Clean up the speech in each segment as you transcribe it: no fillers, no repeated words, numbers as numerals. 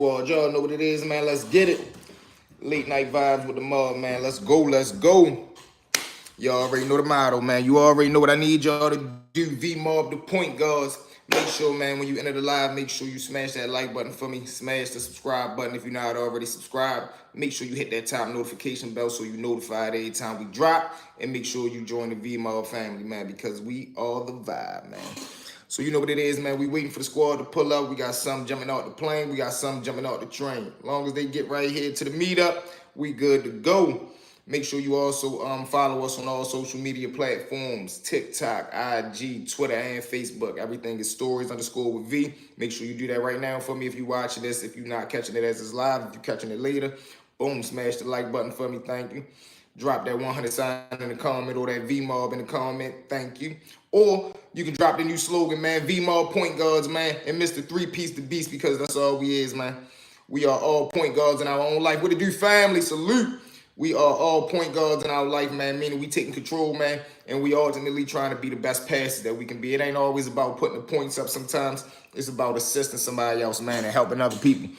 Squad. Y'all know what it is, man. Let's get it. Late night vibes with the mob, man. Let's go. Let's go. Y'all already know the motto, man. You already know what I need y'all to do. V-Mob, the point guards. Make sure, man, when you enter the live, make sure you smash that like button for me. Smash the subscribe button if you're not already subscribed. Make sure you hit that top notification bell so you're notified every time we drop. And make sure you join the V-Mob family, man, because we are the vibe, man. So you know what it is, man. We waiting for the squad to pull up. We got some jumping out the plane. We got some jumping out the train. As long as they get right here to the meetup, we good to go. Make sure you also follow us on all social media platforms, TikTok, IG, Twitter, and Facebook. Everything is stories underscore with V. Make sure you do that right now for me if you're watching this. If you're not catching it as it's live, if you're catching it later, boom, smash the like button for me. Thank you. Drop that 100 sign in the comment or that V-Mob in the comment. Thank you. Or you can drop the new slogan, man. V-Mob point guards, man. And Mr. Three-Piece the Beast, because that's all we is, man. We are all point guards in our own life. What it do, family? Salute. We are all point guards in our life, man, meaning we taking control, man, and we ultimately trying to be the best passers that we can be. It ain't always about putting the points up sometimes. It's about assisting somebody else, man, and helping other people.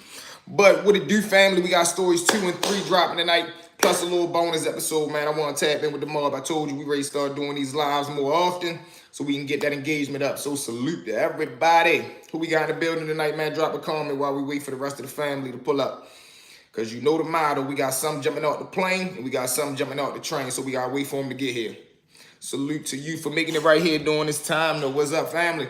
But what it do, family, we got stories 2 and 3 dropping tonight, plus a little bonus episode, man. I want to tap in with the mob. I told you we ready to start doing these lives more often so we can get that engagement up. So salute to everybody who we got in the building tonight, man. Drop a comment while we wait for the rest of the family to pull up. Because you know the motto, we got some jumping out the plane and we got some jumping out the train, so we got to wait for them to get here. Salute to you for making it right here during this time, though. What's up, family?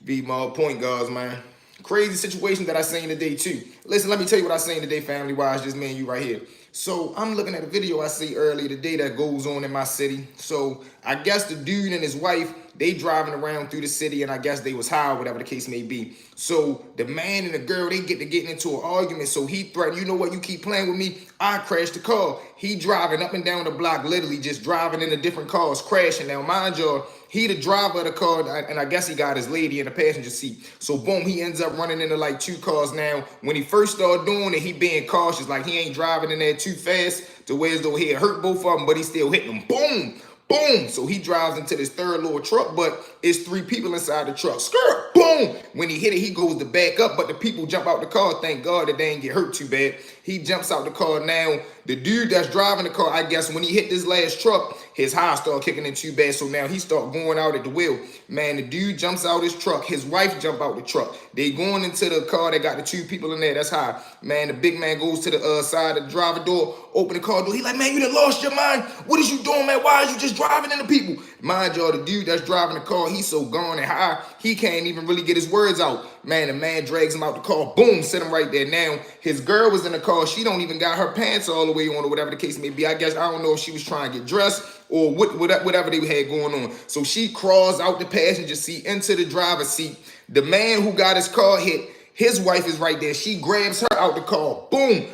V-Mob point guards, man. Crazy situation that I seen today, too. Listen, let me tell you what I seen today, family, why it's just me and you right here. So I'm looking at a video I see earlier today that goes on in my city. So I guess the dude and his wife, they driving around through the city, and I guess they was high, whatever the case may be. So the man and the girl, they get to getting into an argument. So he threatened, you know what, you keep playing with me, I crashed the car. He driving up and down the block, literally just driving into different cars, crashing. Now, mind y'all, he the driver of the car, and I guess he got his lady in the passenger seat. So boom, he ends up running into like 2 cars. Now, when he first started doing it, he being cautious, like he ain't driving in there too fast to where as though he had hurt both of them, but he still hitting them. Boom. Boom! So he drives into this third little truck, but it's 3 people inside the truck. Skirt! Boom! When he hit it, he goes to back up, but the people jump out the car. Thank God that they ain't get hurt too bad. He jumps out the car. Now, the dude that's driving the car, I guess when he hit this last truck, his high started kicking in too bad, so now he start going out at the wheel. Man, the dude jumps out his truck. His wife jump out the truck. They going into the car that got the 2 people in there. That's high. Man, the big man goes to the side of the driver door, open the car door. He like, man, you done lost your mind. What is you doing, man? Why is you just driving into people? Mind y'all, the dude that's driving the car, he's so gone and high, he can't even really get his words out. Man, the man drags him out the car. Boom, sit him right there. Now, his girl was in the car. She don't even got her pants all the way on or whatever the case may be. I guess, I don't know if she was trying to get dressed or whatever they had going on. So she crawls out the passenger seat into the driver's seat. The man who got his car hit, his wife is right there. She grabs her out the car. Boom.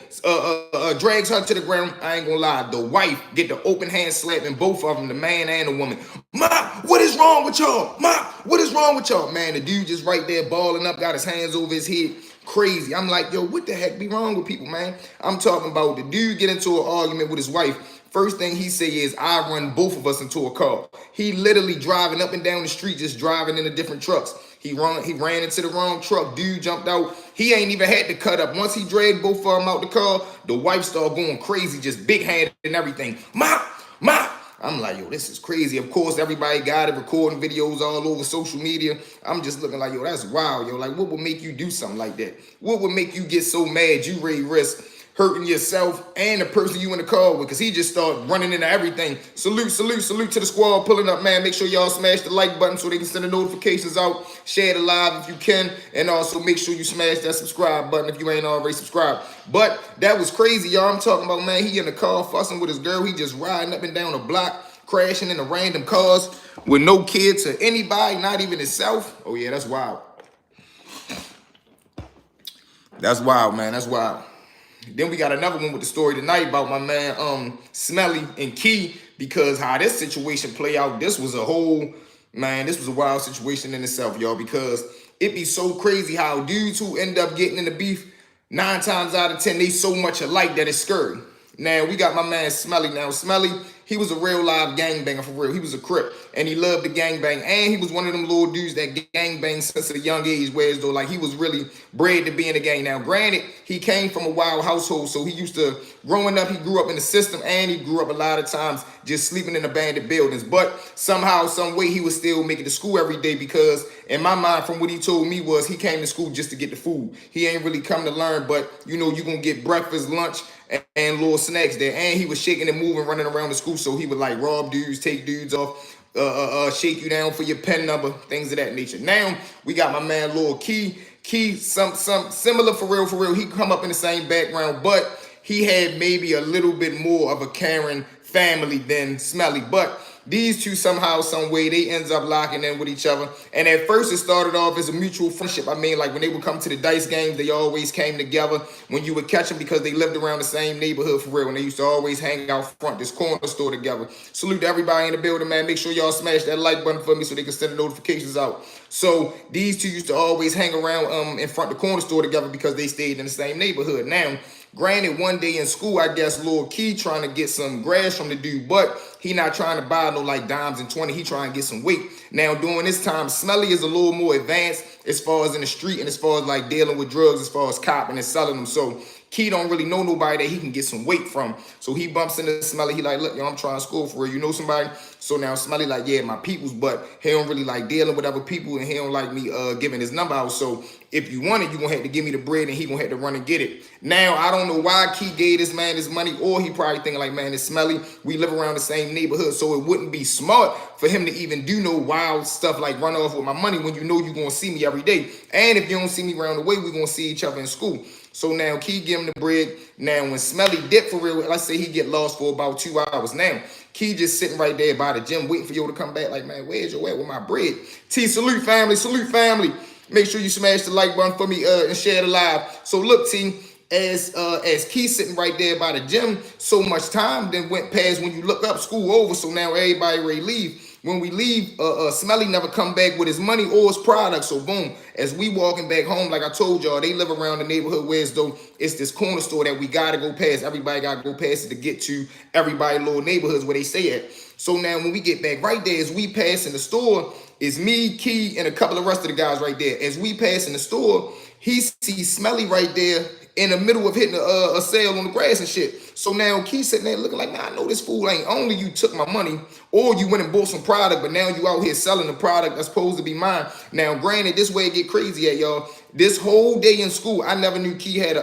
Drags her to the ground. I ain't gonna lie. The wife get the open hand slapping both of them, the man and the woman. Ma, what is wrong with y'all? Ma, what is wrong with y'all? Man, the dude just right there balling up, got his hands over his head. Crazy. I'm like, yo, what the heck be wrong with people, man? I'm talking about the dude get into an argument with his wife. First thing he say is, I run both of us into a car. He literally driving up and down the street, just driving into different trucks. He ran into the wrong truck. Dude jumped out. He ain't even had to cut up. Once he dragged both of them out the car, the wife started going crazy, just big-handed and everything. Ma! I'm like, yo, this is crazy. Of course, everybody got it, recording videos all over social media. I'm just looking like, yo, that's wild, yo. Like, what would make you do something like that? What would make you get so mad you ready to risk hurting yourself and the person you in the car with? Because he just started running into everything. Salute to the squad pulling up, man. Make sure y'all smash the like button so they can send the notifications out. Share the live if you can. And also make sure you smash that subscribe button if you ain't already subscribed. But that was crazy, y'all. I'm talking about, man, he in the car fussing with his girl. He just riding up and down the block, crashing into random cars with no kids or anybody, not even himself. Oh, yeah, that's wild. That's wild, man. That's wild. Then we got another one with the story tonight about my man Smelly and Key, because how this situation play out, this was a wild situation in itself, y'all, because it be so crazy how dudes who end up getting in the beef, 9 times out of 10, they so much alike that it's scary. Now, we got my man Smelly. Now, Smelly, he was a real live gangbanger for real. He was a Crip, and he loved the gangbang, and he was one of them little dudes that gangbang since a young age, whereas though like he was really bred to be in the gang. Now, granted, he came from a wild household, so he used to, growing up, he grew up in the system, and he grew up a lot of times just sleeping in abandoned buildings. But somehow, some way, he was still making it to school every day because, in my mind, from what he told me, was he came to school just to get the food. He ain't really come to learn, but you know, you're gonna get breakfast, lunch, and little snacks there. And he was shaking and moving, running around the school, so he would like rob dudes, take dudes off, shake you down for your pen number, things of that nature. Now we got my man Lil Key. Key, some similar for real. He come up in the same background, but he had maybe a little bit more of a caring family than Smelly. But these two somehow, some way, they ends up locking in with each other. And at first it started off as a mutual friendship. I mean, like when they would come to the dice games, they always came together. When you would catch them because they lived around the same neighborhood for real. And they used to always hang out front this corner store together. Salute to everybody in the building, man. Make sure y'all smash that like button for me so they can send the notifications out. So these two used to always hang around in front of the corner store together because they stayed in the same neighborhood. Now, granted, one day in school, I guess Lil Key trying to get some grass from the dude, but he not trying to buy no like dimes and 20. He trying to get some weight. Now, during this time, Smelly is a little more advanced as far as in the street and as far as like dealing with drugs, as far as copping and selling them. So Key don't really know nobody that he can get some weight from. So he bumps into Smelly. He like, look, yo, I'm trying to school for real. You know somebody? So now Smelly like, yeah, my peoples, but he don't really like dealing with other people, and he don't like me giving his number out. So if you want it, you gonna have to give me the bread, and he gonna have to run and get it. Now, I don't know why Key gave this man his money, or he probably thinking like, man, it's Smelly. We live around the same neighborhood, so it wouldn't be smart for him to even do no wild stuff like run off with my money when you know you're gonna see me every day. And if you don't see me around the way, we're gonna see each other in school. So now Key give him the bread. Now when Smelly dip for real, let's say he get lost for about 2 hours. Now Key just sitting right there by the gym waiting for you to come back like, man, where's your at with my bread? T, salute family, salute family. Make sure you smash the like button for me and share the live. So look, T, as Key sitting right there by the gym, so much time then went past when you look up, school over, so now everybody ready to leave. When we leave, Smelly never come back with his money or his product. So boom, as we walking back home, like I told y'all, they live around the neighborhood where as though it's this corner store that we gotta go past. Everybody gotta go past it to get to everybody little neighborhoods where they stay at. So now when we get back right there, as we pass in the store, it's me, Key, and a couple of rest of the guys right there. As we pass in the store, he sees Smelly right there in the middle of hitting a sale on the grass and shit. So now Key sitting there looking like, nah, I know this fool ain't only you took my money or you went and bought some product, but now you out here selling the product that's supposed to be mine. Now, granted, this way it get crazy at y'all. This whole day in school, I never knew Key had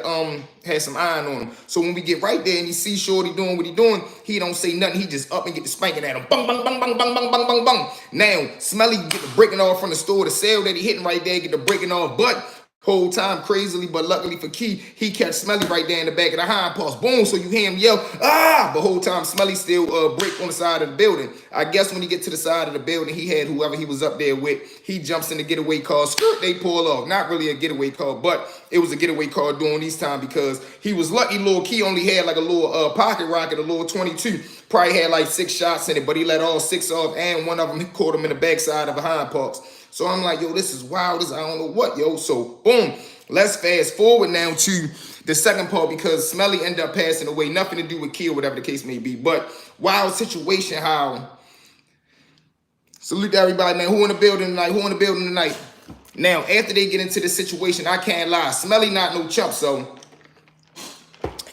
some iron on him. So when we get right there and he see Shorty doing what he doing, he don't say nothing. He just up and get the spanking at him. Bang, bang, bang, bang, bang, bang, bang, bang, bang. Now, Smelly get the breaking off from the store, the sale that he hitting right there, get the breaking off, but whole time, crazily, but luckily for Key, he catch Smelly right there in the back of the hind paws. Boom, so you hear him yell, ah! But whole time, Smelly still break on the side of the building. I guess when he get to the side of the building, he had whoever he was up there with. He jumps in the getaway car, skirt, they pull off. Not really a getaway car, but it was a getaway car during these time because he was lucky. Lil Key only had like a little pocket rocket, a little 22. Probably had like 6 shots in it, but he let all 6 off, and one of them, he caught him in the backside of the hind parts. So I'm like, yo, this is wild. This I don't know what, yo. So boom, let's fast forward now to the second part because Smelly ended up passing away. Nothing to do with Key or whatever the case may be. But wild situation how, salute to everybody, man. Who in the building tonight? Who in the building tonight? Now, after they get into the situation, I can't lie. Smelly not no chump, so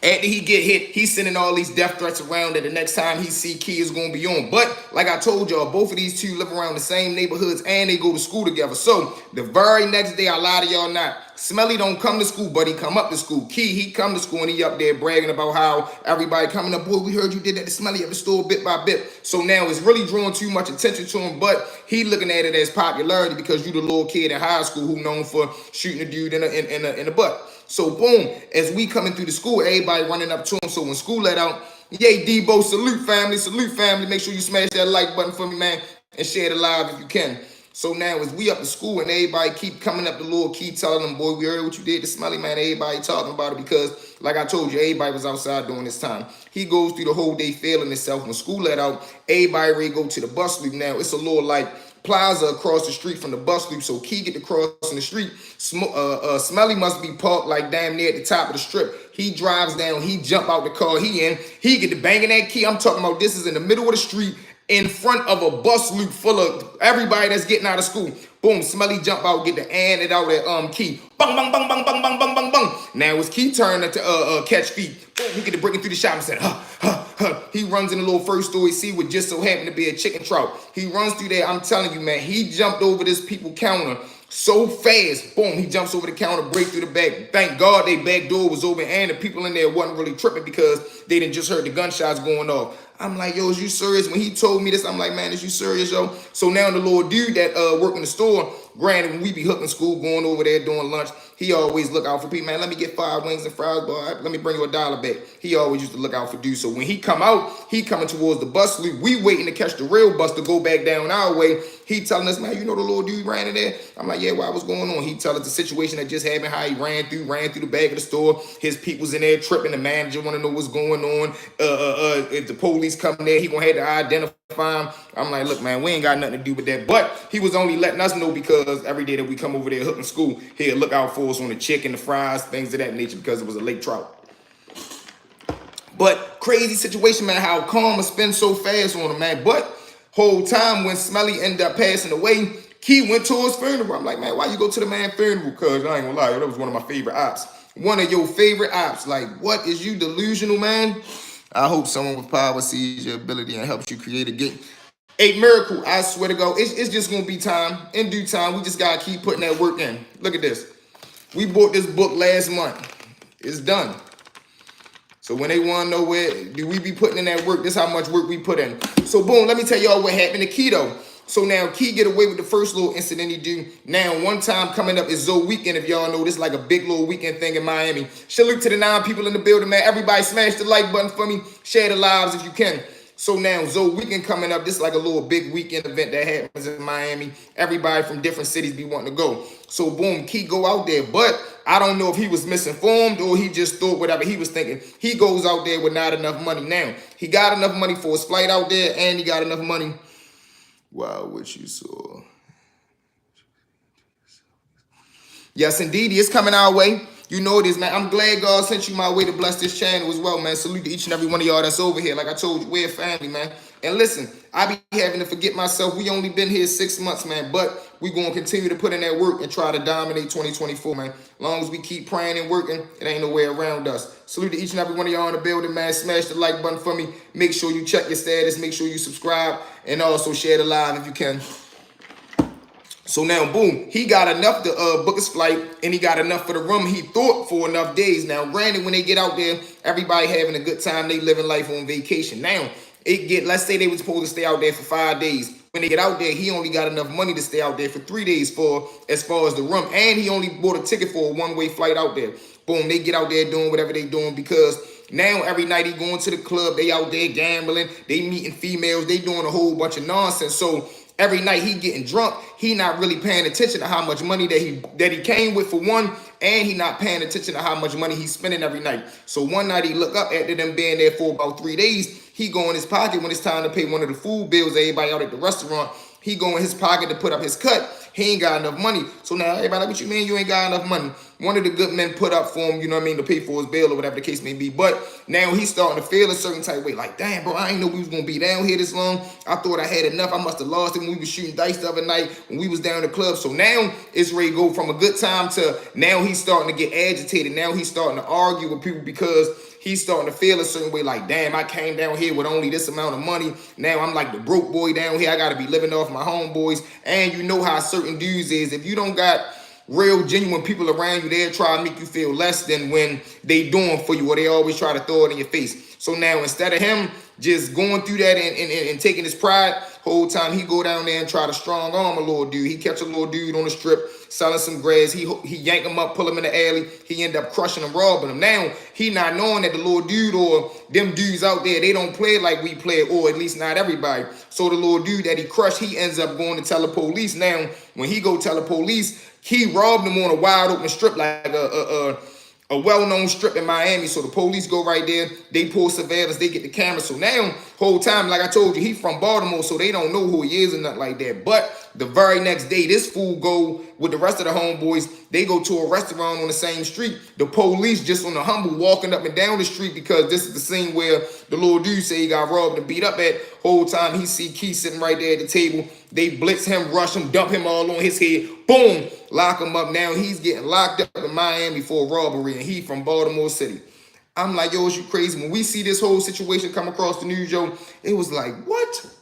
after he get hit, he's sending all these death threats around that the next time he see Key is going to be on. But like I told y'all, both of these two live around the same neighborhoods and they go to school together. So the very next day, I lie to y'all not, Smelly don't come to school, but he come up to school. Key, he come to school and he up there bragging about how everybody coming up, boy, we heard you did that to Smelly at the store bit by bit. So now it's really drawing too much attention to him, but he looking at it as popularity because you the little kid in high school who known for shooting a dude in the butt. So boom, as we coming through the school, everybody running up to him. So when school let out, yay, Debo, salute family, salute family. Make sure you smash that like button for me, man, and share the live if you can. So now as we up to school and everybody keep coming up to Lil Key telling them, boy, we heard what you did to Smelly, man. Everybody talking about it because, like I told you, everybody was outside during this time. He goes through the whole day feeling himself. When school let out, everybody ready to go to the bus loop now. It's a little like plaza across the street from the bus loop. So Key get to crossing the street. Smelly must be parked like damn near at the top of the strip. He drives down, he jump out the car he in, he get to banging that key. I'm talking about this is in the middle of the street in front of a bus loop full of everybody that's getting out of school. Boom, Smelly jump out, get the and it out that Key. Bang, bang, bang, bang, bang, bang, bang, bang, bang. Now it's Key turn to catch feet. Boom, he get to breaking through the shop and said, He runs in the little first store he see what just so happened to be a chicken trout. He runs through there. I'm telling you, man, he jumped over this people counter so fast. Boom, he jumps over the counter, break through the back. Thank God they back door was open and the people in there wasn't really tripping because they didn't just heard the gunshots going off. I'm like, yo, is you serious? When he told me this, I'm like, man, is you serious, yo? So now the little dude that work in the store, granted, when we be hooking school, going over there doing lunch, he always look out for people. Man, let me get 5 wings and fries, boy. Let me bring you $1 back. He always used to look out for dudes. So when he come out, he coming towards the bus loop. We waiting to catch the real bus to go back down our way. He telling us, man, you know the little dude ran in there? I'm like, yeah, what's going on? He tell us the situation that just happened, how he ran through the back of the store. His people's in there tripping. The manager want to know what's going on. If the police come there, he gonna have to identify him. I'm like, look, man, we ain't got nothing to do with that. But he was only letting us know because every day that we come over there hooking school, he'll look out for us on the chicken, the fries, things of that nature because it was a lake trout. But crazy situation, man, how karma spins so fast on him, man. But whole time when Smelly ended up passing away, Key went to his funeral. I'm like, man, why you go to the man's funeral? Cause I ain't gonna lie, that was one of my favorite ops. One of your favorite ops. Like, what, is you delusional, man? I hope someone with power sees your ability and helps you create a game. A miracle, I swear to God. It's just gonna be time. In due time, we just gotta keep putting that work in. Look at this. We bought this book last month. It's done. So when they want to know where do we be putting in that work, this is how much work we put in. So boom, let me tell y'all what happened to Key though. So now Key get away with the first little incident he do. Now one time coming up is Zoe Weekend. If y'all know, this like a big little weekend thing in Miami. Salute to the 9 people in the building, man. Everybody smash the like button for me. Share the lives if you can. So now Zoe Weekend coming up. This is like a little big weekend event that happens in Miami. Everybody from different cities be wanting to go. So boom, Key go out there. But I don't know if he was misinformed or he just thought whatever he was thinking. He goes out there with not enough money. Now, he got enough money for his flight out there and he got enough money. Wow, what you saw. Yes, indeed. It's coming our way. You know it is, man. I'm glad God sent you my way to bless this channel as well, man. Salute to each and every one of y'all that's over here. Like I told you, we're a family, man. And listen, I be having to forget myself. We only been here 6 months, man. But we going to continue to put in that work and try to dominate 2024, man. As long as we keep praying and working, it ain't no way around us. Salute to each and every one of y'all in the building, man. Smash the like button for me. Make sure you check your status. Make sure you subscribe. And also share the live if you can. So now, boom, he got enough to book his flight, and he got enough for the room. He thought for enough days. Now, granted, when they get out there, everybody having a good time. They living life on vacation. Now, let's say they were supposed to stay out there for 5 days. When they get out there, he only got enough money to stay out there for 3 days as far as the room. And he only bought a ticket for a one-way flight out there. Boom, they get out there doing whatever they doing because now every night he going to the club. They out there gambling. They meeting females. They doing a whole bunch of nonsense. So every night he getting drunk, he not really paying attention to how much money that he came with for one, and he not paying attention to how much money he's spending every night. So one night he look up after them being there for about 3 days, he go in his pocket when it's time to pay one of the food bills, everybody out at the restaurant, he go in his pocket to put up his cut. He ain't got enough money. So now everybody like, what you mean you ain't got enough money? One of the good men put up for him, you know what I mean, to pay for his bill or whatever the case may be. But now he's starting to feel a certain type of way. Like, damn, bro, I ain't know we was going to be down here this long. I thought I had enough. I must have lost it when we was shooting dice the other night when we was down in the club. So now it's ready to go from a good time to now he's starting to get agitated. Now he's starting to argue with people because he's starting to feel a certain way like, damn, I came down here with only this amount of money. Now I'm like the broke boy down here. I got to be living off my homeboys. And you know how certain dudes is. If you don't got real genuine people around you, they'll try to make you feel less than when they doing for you, or they always try to throw it in your face. So now instead of him just going through that and taking his pride, whole time he go down there and try to strong arm a little dude. He catch a little dude on the strip selling some grass. He yank him up, pull him in the alley. He end up crushing him, robbing him. Now he not knowing that the little dude or them dudes out there, they don't play like we play, or at least not everybody. So the little dude that he crushed, he ends up going to tell the police. Now when he go tell the police, he robbed him on a wide open strip, like a well-known strip in Miami. So the police go right there. They pull surveillance. They get the camera. So now, whole time, like I told you, he from Baltimore, so they don't know who he is and nothing like that. But the very next day, this fool go with the rest of the homeboys. They go to a restaurant on the same street. The police just on the humble walking up and down the street because this is the scene where the little dude say he got robbed and beat up at. Whole time he see Key sitting right there at the table. They blitz him, rush him, dump him all on his head. Boom, lock him up. Now he's getting locked up in Miami for robbery, and he from Baltimore City. I'm like, yo, is you crazy? When we see this whole situation come across the news, yo, it was like, what?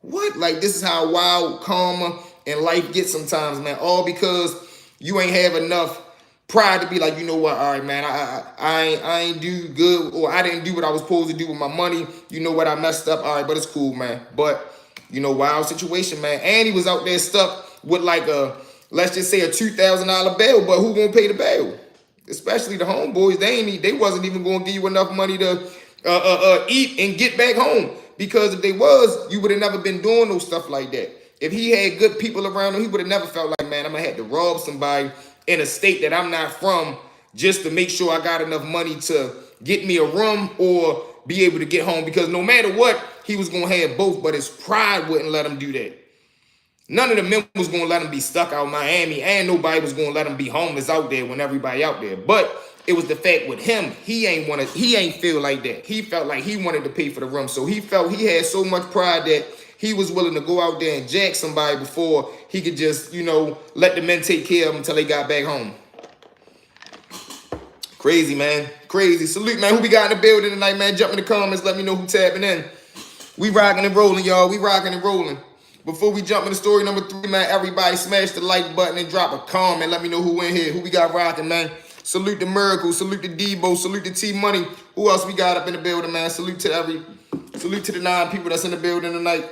What? Like, this is how wild karma and life gets sometimes, man. All because you ain't have enough pride to be like, you know what? All right, man, I ain't do good, or I didn't do what I was supposed to do with my money. You know what? I messed up. All right, but it's cool, man. But, you know, wild situation, man. And he was out there stuck with like a, let's just say a $2,000 bail, but who gonna pay the bail? Especially the homeboys, they wasn't even gonna give you enough money to eat and get back home. Because if they was, you would have never been doing no stuff like that. If he had good people around him, he would have never felt like, man, I'm gonna have to rob somebody in a state that I'm not from just to make sure I got enough money to get me a room or be able to get home. Because no matter what, he was gonna have both, but his pride wouldn't let him do that. None of the men was going to let him be stuck out in Miami, and nobody was going to let him be homeless out there when everybody out there. But it was the fact with him, he ain't feel like that. He felt like he wanted to pay for the room. So he felt he had so much pride that he was willing to go out there and jack somebody before he could just, you know, let the men take care of him until they got back home. Crazy, man. Crazy. Salute, man. Who we got in the building tonight, man? Jump in the comments. Let me know who tapping in. We rocking and rolling, y'all. We rocking and rolling. Before we jump into story number 3, man, everybody smash the like button and drop a comment. Let me know who in here. Who we got rocking, man? Salute the Miracle. Salute the Debo. Salute the T-Money. Who else we got up in the building, man? Salute to the 9 people that's in the building tonight.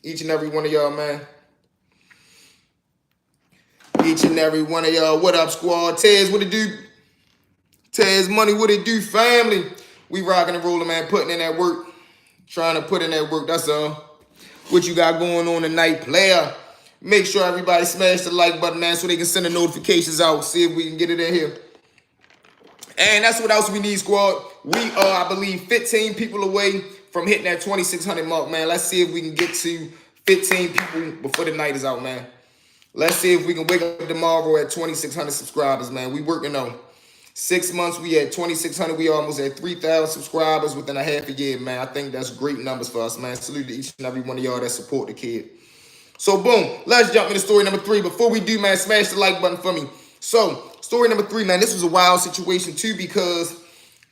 Each and every one of y'all, man. Each and every one of y'all. What up, squad? Tez, what it do? Tez Money, what it do, family? We rocking and rolling, man. Putting in that work. Trying to put in that work, that's all. What you got going on tonight, player? Make sure everybody smash the like button, man, so they can send the notifications out. See if we can get it in here. And that's what else we need, squad. We are, I believe, 15 people away from hitting that 2,600 mark, man. Let's see if we can get to 15 people before the night is out, man. Let's see if we can wake up tomorrow at 2,600 subscribers, man. We working on 6 months. We at 2,600. We almost at 3,000 subscribers within a half a year, man. I think that's great numbers for us, man. Salute to each and every one of y'all that support the kid. So, boom. Let's jump into story number 3. Before we do, man, smash the like button for me. So, story number 3, man. This was a wild situation, too, because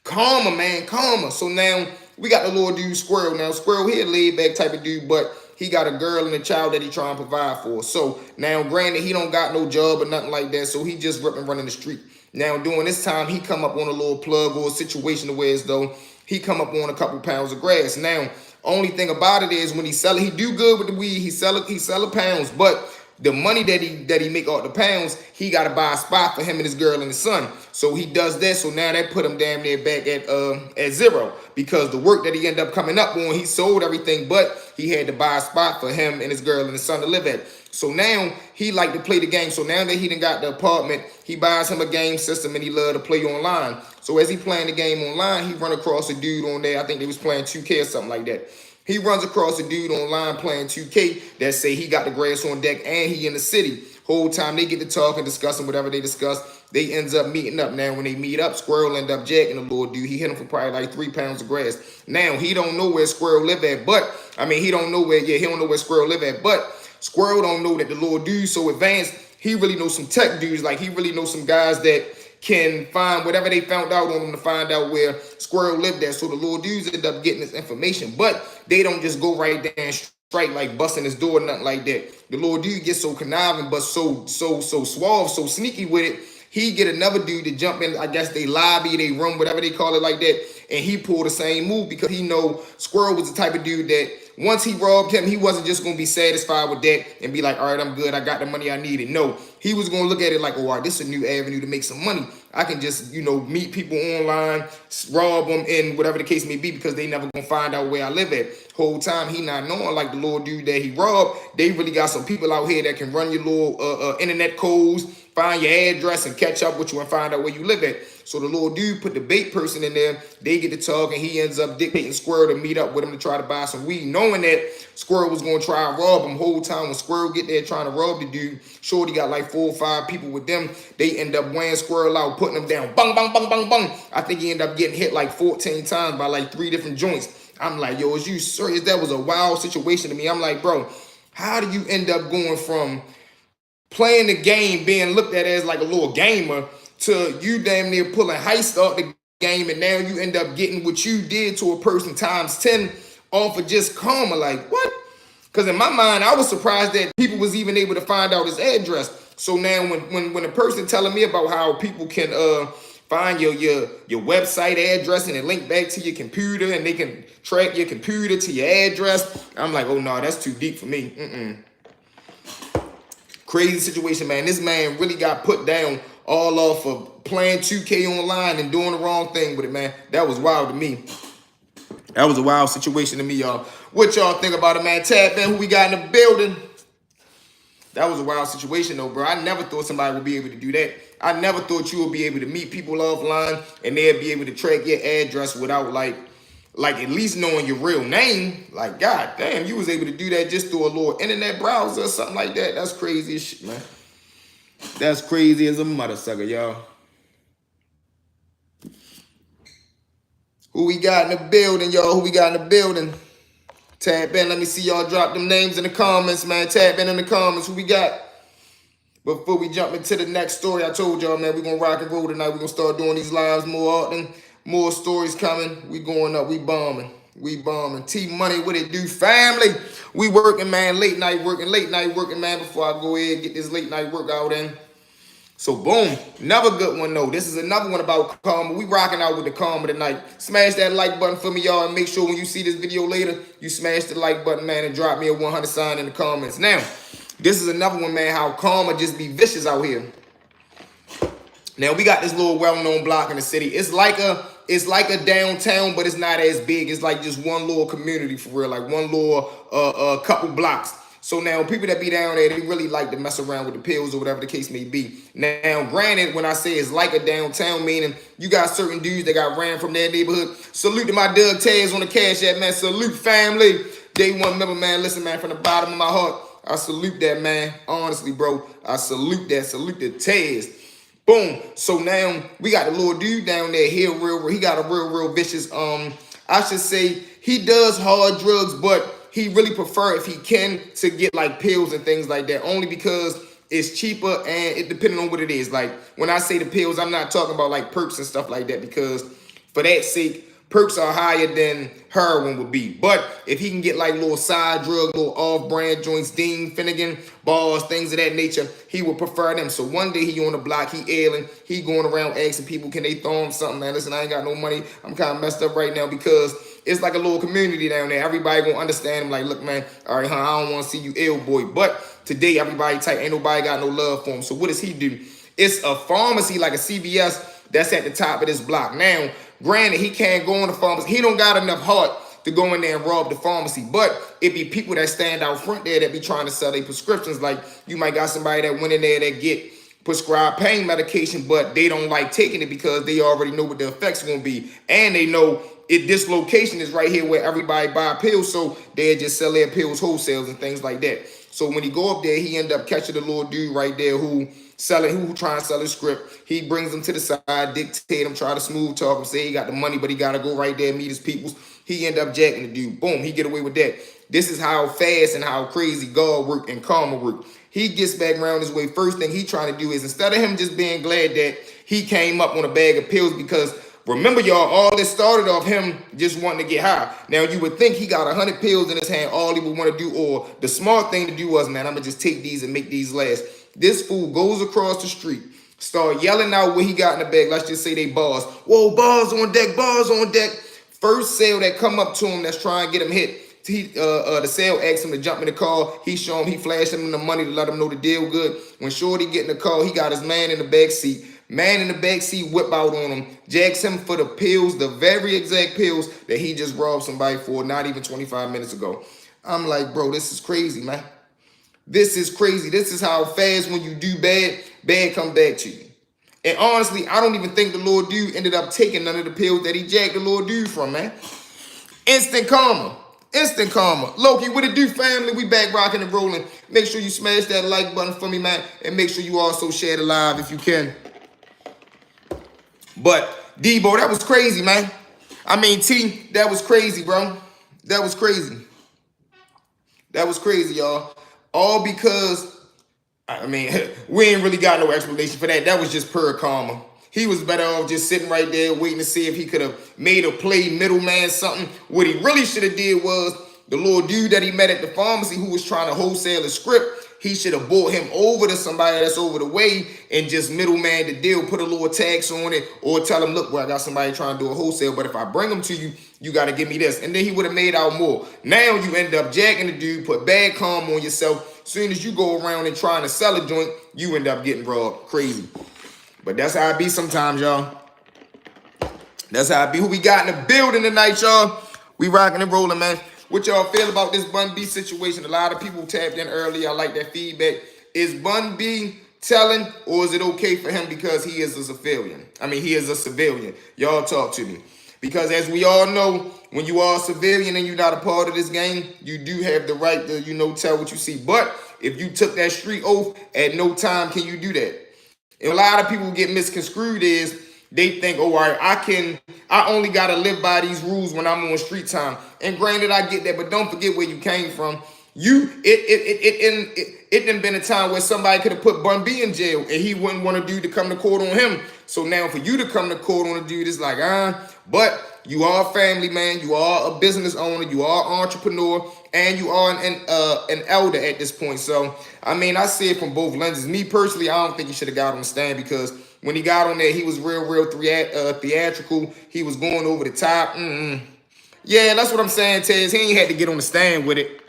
karma, man. Karma. So, now we got the little dude, Squirrel. Now, Squirrel, he a laid-back type of dude, but he got a girl and a child that he trying to provide for. So, now, granted, he don't got no job or nothing like that, so he just ripping running the street. Now, during this time, he come up on a little plug or a situation where as though he come up on a couple pounds of grass. Now, only thing about it is when he sell it, he do good with the weed. He sell a pounds, but the money that he make off the pounds, he got to buy a spot for him and his girl and his son. So he does that. So now that put him damn near back at zero because the work that he ended up coming up on, he sold everything, but he had to buy a spot for him and his girl and his son to live at. So now he like to play the game. So now that he done got the apartment, he buys him a game system and he love to play online. So as he playing the game online, he run across a dude on there. I think they was playing 2K or something like that. He runs across a dude online playing 2K that say he got the grass on deck and he in the city. Whole time they get to talking, discussing whatever they discuss. They ends up meeting up. Now when they meet up, Squirrel end up jacking the little dude. He hit him for probably like 3 pounds of grass. Now he don't know where Squirrel live at, but he don't know where Squirrel live at, but Squirrel don't know that the little dude so advanced. He really knows some tech dudes. Like he really knows some guys that can find whatever they found out on him to find out where Squirrel lived at. So the little dudes end up getting this information, but they don't just go right there and strike like busting his door, nothing like that. The little dude gets so conniving, but so suave, so sneaky with it. He get another dude to jump in, I guess they lobby, they room, whatever they call it like that, and he pulled the same move because he know Squirrel was the type of dude that once he robbed him, he wasn't just going to be satisfied with that and be like, all right, I'm good, I got the money I needed. No, he was going to look at it like, oh, wow, this is a new avenue to make some money. I can just, meet people online, rob them, and whatever the case may be, because they never going to find out where I live at. Whole time, he not knowing, like the little dude that he robbed, they really got some people out here that can run your little internet codes, find your address and catch up with you and find out where you live at. So the little dude put the bait person in there. They get to talk, and he ends up dictating Squirrel to meet up with him to try to buy some weed, knowing that Squirrel was going to try and rob him. Whole time when Squirrel get there trying to rob the dude, Shorty got like 4 or 5 people with them. They end up weighing Squirrel out, putting him down. Bang, bang, bang, bang, bang. I think he ended up getting hit like 14 times by like 3 different joints. I'm like, yo, is you serious? That was a wild situation to me. I'm like, bro, how do you end up going from playing the game, being looked at as like a little gamer, to you damn near pulling heist out the game, and now you end up getting what you did to a person times 10 off of just karma? Like, what? Because in my mind, I was surprised that people was even able to find out his address. So now when a person telling me about how people can find your website address and it link back to your computer, and they can track your computer to your address, I'm like, oh no, that's too deep for me. Crazy situation, man. This man really got put down all off of playing 2K online and doing the wrong thing with it, man. That was wild to me. That was a wild situation to me, y'all. What y'all think about it, man? Tap in, who we got in the building? That was a wild situation, though, bro. I never thought somebody would be able to do that. I never thought you would be able to meet people offline and they'd be able to track your address without, like at least knowing your real name. Like, god damn, you was able to do that just through a little internet browser or something like that. That's crazy as shit, man. That's crazy as a mother sucker, y'all. Who we got in the building, y'all? Who we got in the building? Tap in. Let me see y'all drop them names in the comments, man. Tap in the comments. Who we got? Before we jump into the next story, I told y'all, man, we're going to rock and roll tonight. We're going to start doing these lives more often. More stories coming. We going up. We bombing. We bombing. T-Money, what it do, family? We working, man. Late night working, man. Before I go ahead and get this late night workout in. So, boom. Another good one, though. This is another one about karma. We rocking out with the karma tonight. Smash that like button for me, y'all. And make sure when you see this video later, you smash the like button, man, and drop me a 100 sign in the comments. Now, this is another one, man, how karma just be vicious out here. Now, we got this little well-known block in the city. It's like a downtown, but it's not as big. It's like just one little community for real, like one little couple blocks. So now people that be down there, they really like to mess around with the pills or whatever the case may be. Now, granted, when I say it's like a downtown, meaning you got certain dudes that got ran from their neighborhood. Salute to my Doug Taz on the Cash App, man. Salute, family. Day one member, man. Listen, man, from the bottom of my heart, I salute that, man. Honestly, bro, I salute that. Salute the Taz. Boom. So now we got the little dude down there. He got a real vicious, I should say, he does hard drugs, but he really prefer, if he can, to get like pills and things like that, only because it's cheaper and it depending on what it is. Like when I say the pills, I'm not talking about like perks and stuff like that, because for that sake, perks are higher than heroin would be. But if he can get like little side drug, little off-brand joints, Dean, Finnegan, bars, things of that nature, he would prefer them. So one day he on the block, he ailing, he going around asking people, can they throw him something? Man, listen, I ain't got no money. I'm kind of messed up right now, because it's like a little community down there. Everybody gonna understand him. Like, look, man, all right, I don't want to see you ill, boy. But today, everybody tight. Ain't nobody got no love for him. So what does he do? It's a pharmacy, like a CVS, that's at the top of this block. Now, granted, he can't go in the pharmacy. He don't got enough heart to go in there and rob the pharmacy. But it be people that stand out front there that be trying to sell their prescriptions. Like, you might got somebody that went in there that get prescribed pain medication, but they don't like taking it because they already know what the effects are going to be. And they know this location is right here where everybody buy pills, so they just sell their pills wholesales and things like that. So when he go up there, he end up catching the little dude right there who trying to sell his script. He brings him to the side, dictate him, try to smooth talk him, say he got the money, but he got to go right there and meet his peoples. He end up jacking the dude. Boom, he get away with that. This is how fast and how crazy God work and karma work. He gets back around his way. First thing he trying to do is, instead of him just being glad that he came up on a bag of pills, because remember, y'all, all this started off him just wanting to get high. Now, you would think he got 100 pills in his hand, all he would want to do, or the smart thing to do was, man, I'm going to just take these and make these last. This fool goes across the street, start yelling out what he got in the bag. Let's just say they bars. Whoa, bars on deck, bars on deck. First sale that come up to him that's trying to get him hit, the sale asks him to jump in the car. He show him, he flashed him the money to let him know the deal good. When Shorty get in the car, he got his man in the back seat. Man in the backseat whip out on him, jacks him for the pills, the very exact pills that he just robbed somebody for not even 25 minutes ago. I'm like, bro, this is crazy, man. This is crazy. This is how fast when you do bad, bad come back to you. And honestly, I don't even think the Lord dude ended up taking none of the pills that he jacked the Lord dude from, man. Instant karma. Instant karma. Loki, what it do, family? We back rocking and rolling. Make sure you smash that like button for me, man. And make sure you also share the live if you can. But, Debo, that was crazy, man. I mean, T, that was crazy, bro. That was crazy. That was crazy, y'all. All because, I mean, we ain't really got no explanation for that. That was just pure karma. He was better off just sitting right there waiting to see if he could have made a play, middleman, something. What he really should have did was the little dude that he met at the pharmacy who was trying to wholesale a script, he should have brought him over to somebody that's over the way and just middleman the deal, put a little tax on it, or tell him, look, well, I got somebody trying to do a wholesale, but if I bring them to you, you got to give me this. And then he would have made out more. Now you end up jacking the dude, put bad karma on yourself. Soon as you go around and trying to sell a joint, you end up getting robbed. Crazy. But that's how it be sometimes, y'all. That's how it be. Who we got in the building tonight, y'all? We rocking and rolling, man. What y'all feel about this Bun B situation? A lot of people tapped in earlier. I like that feedback. Is Bun B telling, or is it okay for him because he is a civilian? I mean, he is a civilian. Y'all talk to me. Because as we all know, when you are a civilian and you're not a part of this game, you do have the right to, tell what you see. But if you took that street oath, at no time can you do that. And a lot of people get misconstrued is they think, oh, all right, I only got to live by these rules when I'm on street time. And granted, I get that, but don't forget where you came from. It done been a time where somebody could have put Bun B in jail and he wouldn't want a dude to come to court on him. So now for you to come to court on a dude, it's like, but you are a family man, you are a business owner, you are an entrepreneur, and you are an elder at this point. So, I mean, I see it from both lenses. Me personally, I don't think he should have got on the stand because when he got on there, he was real theatrical. He was going over the top. Yeah, that's what I'm saying, Tez. He ain't had to get on the stand with it.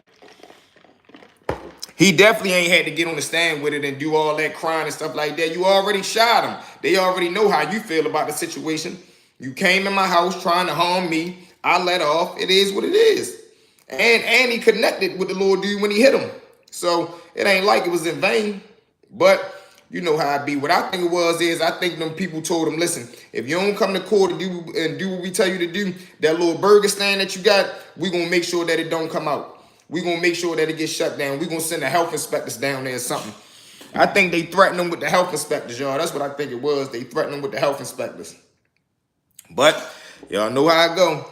He definitely ain't had to get on the stand with it and do all that crying and stuff like that. You already shot him. They already know how you feel about the situation. You came in my house trying to harm me. I let off. It is what it is. And he connected with the little dude when he hit him. So it ain't like it was in vain. But you know how it be. What I think it was is I think them people told him, listen, if you don't come to court and do what we tell you to do, that little burger stand that you got, we going to make sure that it don't come out. We're going to make sure that it gets shut down. We're going to send the health inspectors down there or something. I think they threatened them with the health inspectors, y'all. That's what I think it was. They threatened them with the health inspectors. But y'all know how I go.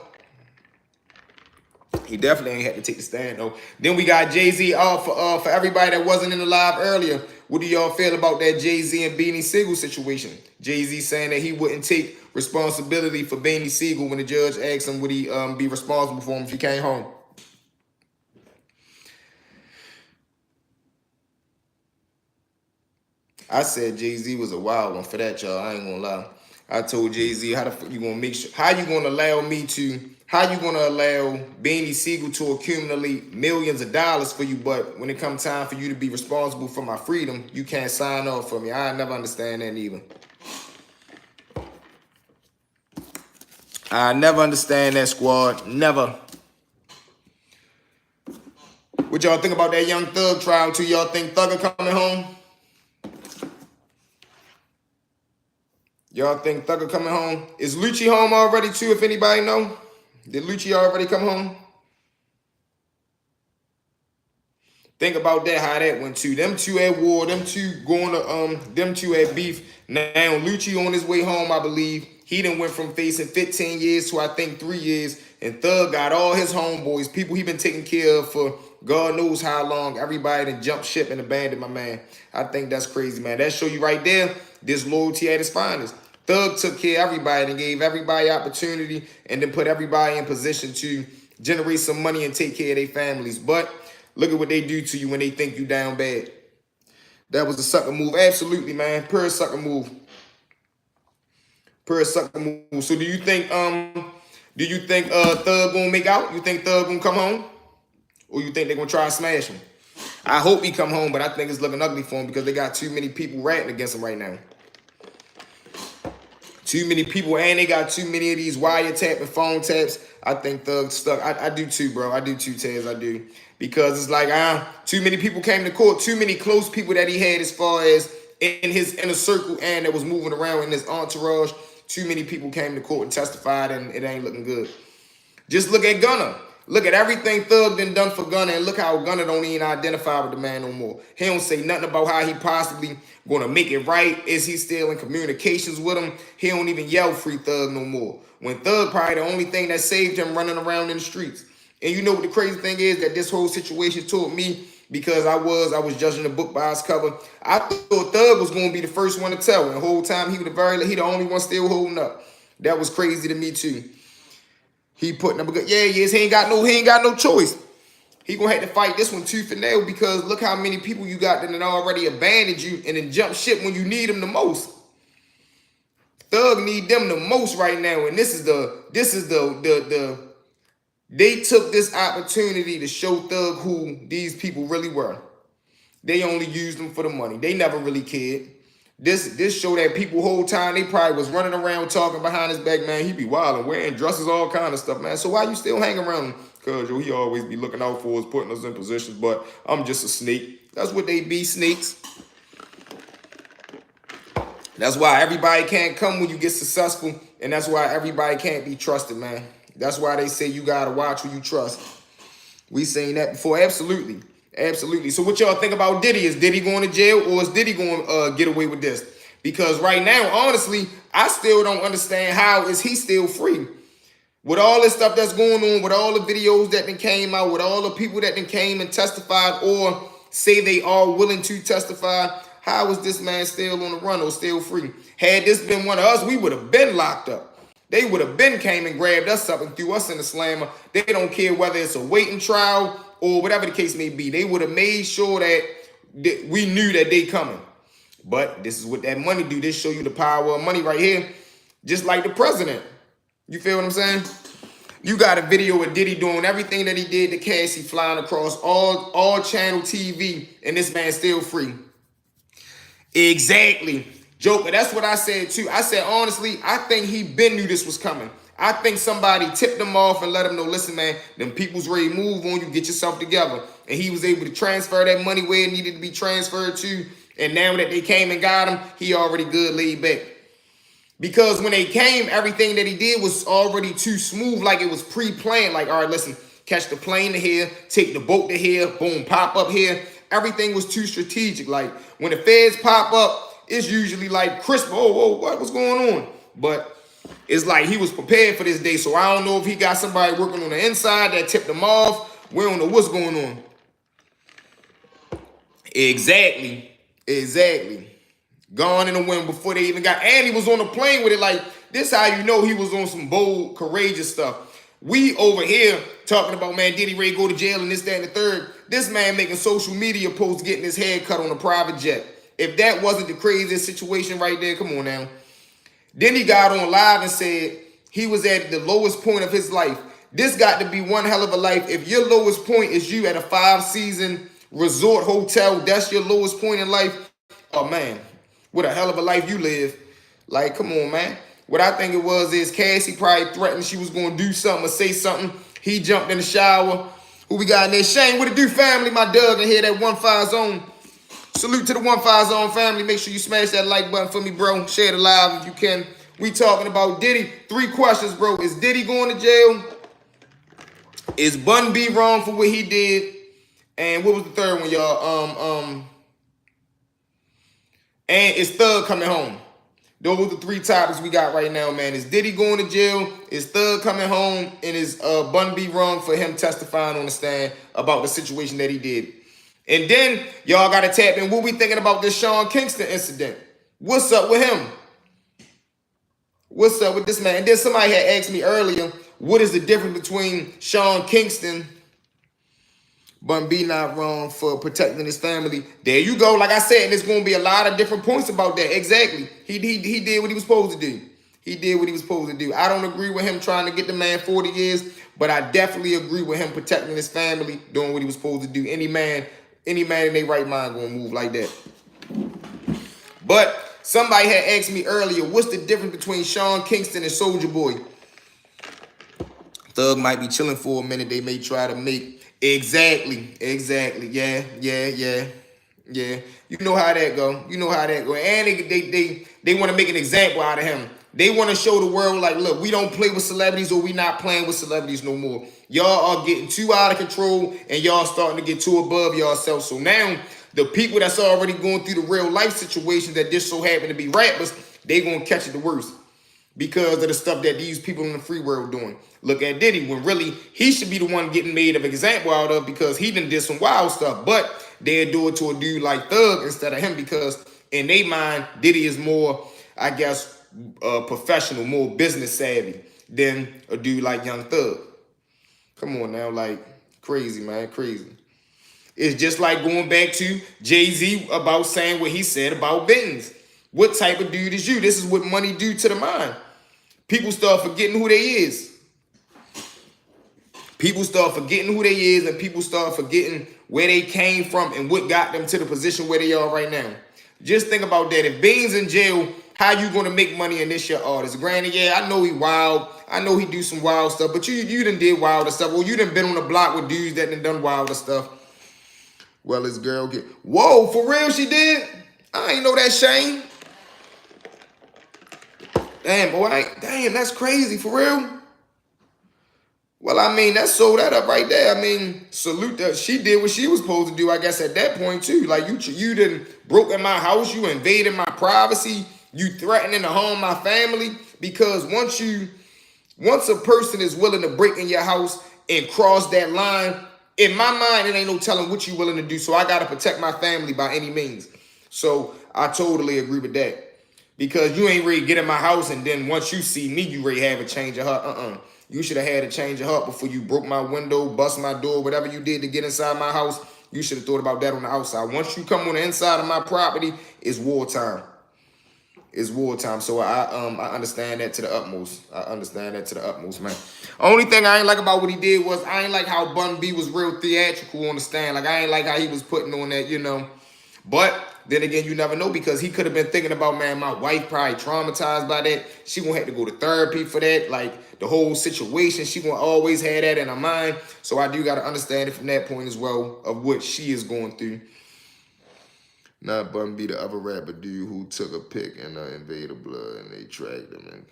He definitely ain't had to take the stand, though. Then we got Jay-Z for everybody that wasn't in the live earlier. What do y'all feel about that Jay-Z and Beanie Siegel situation? Jay-Z saying that he wouldn't take responsibility for Beanie Siegel when the judge asked him would he be responsible for him if he came home. I said Jay-Z was a wild one for that, y'all. I ain't gonna lie. I told Jay-Z, how the fuck you gonna make sure, how you gonna allow Beanie Siegel to accumulate millions of dollars for you, but when it comes time for you to be responsible for my freedom, you can't sign off for me. I never understand that either. I never understand that, squad. Never. What y'all think about that Young Thug trial too? Y'all think Thugger coming home? Y'all think Thugger coming home? Is Lucci home already too, if anybody know? Did Lucci already come home? Think about that, how that went too. Them two at war, them two going to them two at beef. Now Lucci on his way home, I believe. He done went from facing 15 years to I think 3 years. And Thug got all his homeboys, people he been taking care of for God knows how long. Everybody done jumped ship and abandoned my man. I think that's crazy, man. That show you right there, disloyalty at its finest. Thug took care of everybody and gave everybody opportunity and then put everybody in position to generate some money and take care of their families. But look at what they do to you when they think you down bad. That was a sucker move. Absolutely, man. Pure sucker move. Pure sucker move. So do you think Thug gonna make out? You think Thug gonna come home? Or you think they're gonna try to smash him? I hope he come home, but I think it's looking ugly for him because they got too many people ratting against him right now. Too many people, and they got too many of these wiretap and phone taps. I think Thug stuck. I do too, bro. I do too, Taz. I do. Because it's like, too many people came to court. Too many close people that he had as far as in his inner circle and that was moving around in his entourage. Too many people came to court and testified, and it ain't looking good. Just look at Gunna. Look at everything Thug done for Gunna, and look how Gunna don't even identify with the man no more. He don't say nothing about how he possibly gonna make it right. Is he still in communications with him? He don't even yell free Thug no more. When Thug probably the only thing that saved him running around in the streets. And you know what the crazy thing is? That this whole situation taught me, because I was judging the book by its cover. I thought Thug was gonna be the first one to tell, and the whole time he the only one still holding up. That was crazy to me too. He putting up a good, he ain't got no choice. He gonna have to fight this one tooth and nail, because look how many people you got that already abandoned you and then jump ship when you need them the most. Thug need them the most right now, and they took this opportunity to show Thug who these people really were. They only used them for the money. They never really cared. This show that people whole time they probably was running around talking behind his back, man. He be wilding, wearing dresses, all kind of stuff, man. So why you still hang around him? Cause he always be looking out for us, putting us in positions. But I'm just a snake. That's what they be, snakes. That's why everybody can't come when you get successful, and that's why everybody can't be trusted, man. That's why they say you gotta watch who you trust. We seen that before, absolutely. Absolutely. So what y'all think about Diddy? Is Diddy going to jail, or is Diddy going to get away with this? Because right now, honestly, I still don't understand how is he still free. With all this stuff that's going on, with all the videos that then came out, with all the people that then came and testified or say they are willing to testify, how is this man still on the run or still free? Had this been one of us, we would have been locked up. They would have been came and grabbed us up and threw us in the slammer. They don't care whether it's a waiting trial or whatever the case may be. They would have made sure that we knew that they coming. But this is what that money do. This show you the power of money right here. Just like the president. You feel what I'm saying? You got a video of Diddy doing everything that he did to Cassie, flying across all channel TV, and this man's still free. Exactly. Joker, that's what I said too. I said, honestly, I think he been knew this was coming. I think somebody tipped him off and let him know, listen, man, them people's ready to move on you, get yourself together. And he was able to transfer that money where it needed to be transferred to. And now that they came and got him, he already good laid back. Because when they came, everything that he did was already too smooth, like it was pre-planned. Like, all right, listen, catch the plane to here, take the boat to here, boom, pop up here. Everything was too strategic. Like, when the feds pop up, it's usually like crisp. Oh, what's going on? But it's like he was prepared for this day. So I don't know if he got somebody working on the inside that tipped him off. We don't know what's going on. Exactly. Gone in the wind before they even got, and he was on the plane with it. Like, this how you know he was on some bold, courageous stuff. We over here talking about, man, Diddy ready to go to jail and this, that, and the third. This man making social media posts, getting his head cut on a private jet. If that wasn't the craziest situation right there, come on now. Then he got on live and said he was at the lowest point of his life. This got to be one hell of a life. If your lowest point is you at a 5-season resort hotel, that's your lowest point in life. Oh, man, what a hell of a life you live. Like, come on, man. What I think it was is Cassie probably threatened she was going to do something or say something. He jumped in the shower. Who we got in there? Shane, what it do, family? My Doug in here, that 1-5 zone. Salute to the 1-5 zone family. Make sure you smash that like button for me, bro. Share it live if you can. We talking about Diddy. 3 questions, bro. Is Diddy going to jail? Is Bun B wrong for what he did? And what was the third one, y'all? And is Thug coming home? Those are the 3 topics we got right now, man. Is Diddy going to jail? Is Thug coming home? And is Bun B wrong for him testifying on the stand about the situation that he did? And then y'all got to tap in. What we thinking about this Sean Kingston incident? What's up with him? What's up with this man? And then somebody had asked me earlier, what is the difference between Sean Kingston, Bun B not wrong for protecting his family? There you go. Like I said, and there's going to be a lot of different points about that. Exactly. He did what he was supposed to do. He did what he was supposed to do. I don't agree with him trying to get the man 40 years, but I definitely agree with him protecting his family, doing what he was supposed to do. Any man in their right mind going to move like that. But somebody had asked me earlier, what's the difference between Sean Kingston and Soulja Boy? Thug might be chilling for a minute. They may try to make exactly. Yeah. You know how that go. You know how that go. And they want to make an example out of him. They want to show the world like, look, we don't play with celebrities, or we not playing with celebrities no more. Y'all are getting too out of control, and y'all starting to get too above yourselves. So now the people that's already going through the real life situations that just so happen to be rappers, they gonna catch it the worst because of the stuff that these people in the free world doing. Look at Diddy, when really he should be the one getting made of an example out of, because he done did some wild stuff. But they'll do it to a dude like Thug instead of him, because in their mind, Diddy is more, I guess, professional, more business savvy than a dude like Young Thug. Come on now, like, crazy, man, crazy. It's just like going back to Jay-Z about saying what he said about Benz. What type of dude is you? This is what money do to the mind. People start forgetting who they is. People start forgetting who they is, and people start forgetting where they came from and what got them to the position where they are right now. Just think about that. If Bean's in jail, how you gonna make money in this your artist? Granted, yeah, I know he wild. I know he do some wild stuff, but you done did wilder stuff. Well, you done been on the block with dudes that done wilder stuff. Well, his girl get... Whoa, for real she did? I ain't know that, Shane. Damn, boy, damn, that's crazy, for real? Well, I mean, that sold that up right there. I mean, salute that. She did what she was supposed to do, I guess, at that point, too. Like, you done broke in my house. You invaded my privacy. You threatening to harm my family. Because once a person is willing to break in your house and cross that line, in my mind, it ain't no telling what you willing to do. So I got to protect my family by any means. So I totally agree with that. Because you ain't ready to get in my house, and then once you see me, you ready to have a change of heart. You should have had a change of heart before you broke my window, bust my door, whatever you did to get inside my house. You should have thought about that on the outside. Once you come on the inside of my property, it's wartime. It's wartime. So I understand that to the utmost. I understand that to the utmost, man. Only thing I ain't like about what he did was I ain't like how Bun B was real theatrical on the stand. Like, I ain't like how he was putting on that, you know. But then again, you never know, because he could have been thinking about, man, my wife probably traumatized by that. She gonna have to go to therapy for that. Like, the whole situation, she gonna always have that in her mind. So I do gotta understand it from that point as well, of what she is going through. Not Bun B, the other rapper dude who took a pic and invaded blood, and they tracked him. And...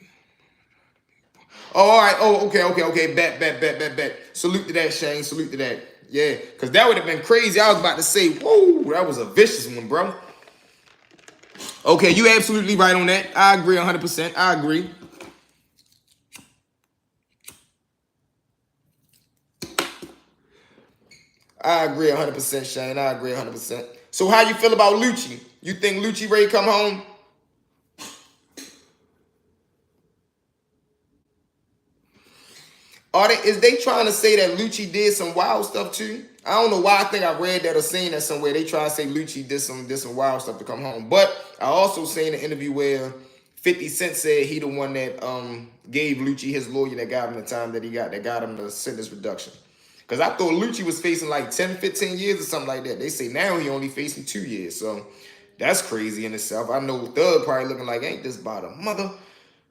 Oh, all right. Oh, okay. Bet. Salute to that, Shane. Salute to that. Yeah, because that would have been crazy. I was about to say, whoa, that was a vicious one, bro. Okay, you absolutely right on that. I agree 100%. I agree. I agree 100%, Shane. I agree 100%. So how you feel about Lucci? You think Lucci ready to come home? Is they trying to say that Lucci did some wild stuff too? I don't know why. I think I read that or seen that somewhere. They try to say Lucci did some wild stuff to come home. But I also seen an interview where 50 Cent said he the one that gave Lucci his lawyer that got him the time that got him the sentence reduction. Because I thought Lucci was facing like 10, 15 years or something like that. They say now he only facing 2 years. So that's crazy in itself. I know Thug probably looking like, ain't this about a mother?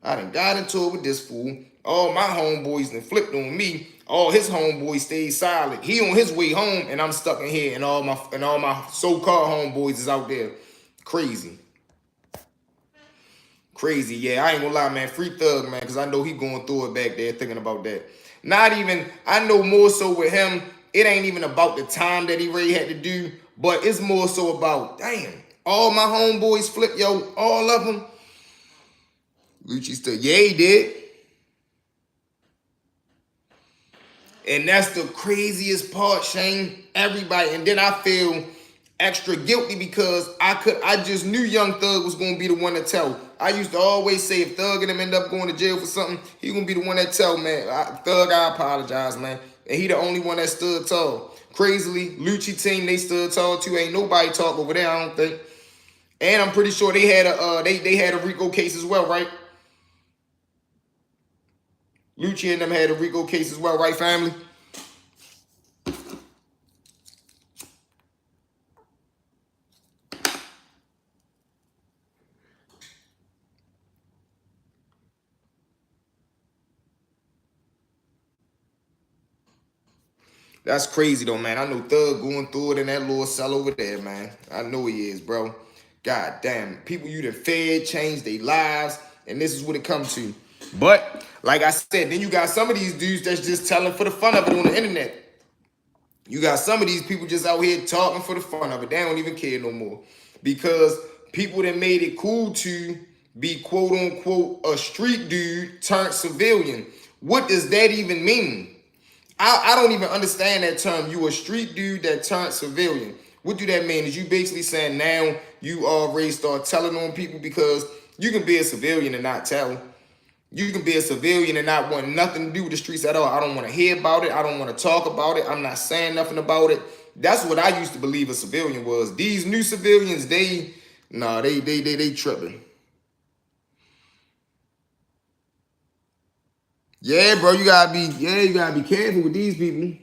I done got into it with this fool. All my homeboys done flipped on me. All his homeboys stayed silent. He on his way home, and I'm stuck in here, and all my so-called homeboys is out there. Crazy. Crazy, yeah. I ain't gonna lie, man. Free Thug, man, because I know he going through it back there thinking about that. Not even, I know more so with him, it ain't even about the time that he really had to do, but it's more so about, damn, all my homeboys flipped, yo, all of them. Lucci still, yeah, he did. And that's the craziest part, Shane. Everybody, and then I feel extra guilty because I just knew Young Thug was gonna be the one to tell. I used to always say if Thug and him end up going to jail for something, he gonna be the one that tell, man. Thug, I apologize, man. And he the only one that stood tall. Crazily, Lucci team, they stood tall too. Ain't nobody talk over there, I don't think. And I'm pretty sure they had a RICO case as well, right? Lucci and them had a RICO case as well, right, family? That's crazy though, man. I know Thug going through it in that little cell over there, man. I know he is, bro. God damn. People you done fed, changed their lives, and this is what it comes to. But, like I said, then you got some of these dudes that's just telling for the fun of it on the internet. You got some of these people just out here talking for the fun of it. They don't even care no more. Because people that made it cool to be quote unquote a street dude turned civilian. What does that even mean? I don't even understand that term. You a street dude that turned civilian. What do that mean? Is you basically saying now you already start telling on people? Because you can be a civilian and not tell. You can be a civilian and not want nothing to do with the streets at all. I don't want to hear about it. I don't want to talk about it. I'm not saying nothing about it. That's what I used to believe a civilian was. These new civilians, they tripping. Yeah, bro, you gotta be careful with these people.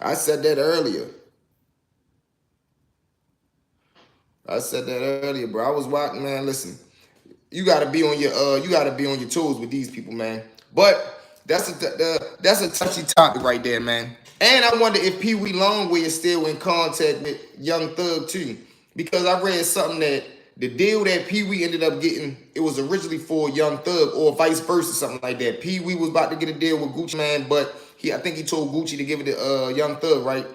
I said that earlier. Bro. I was watching, man. Listen, you gotta be on your toes with these people, man. But that's a touchy topic right there, man. And I wonder if Pee Wee Longway is still in contact with Young Thug too, because I read something that the deal that Pee Wee ended up getting, it was originally for Young Thug or vice versa, something like that. Pee Wee was about to get a deal with Gucci Mane, but I think he told Gucci to give it to Young Thug, right?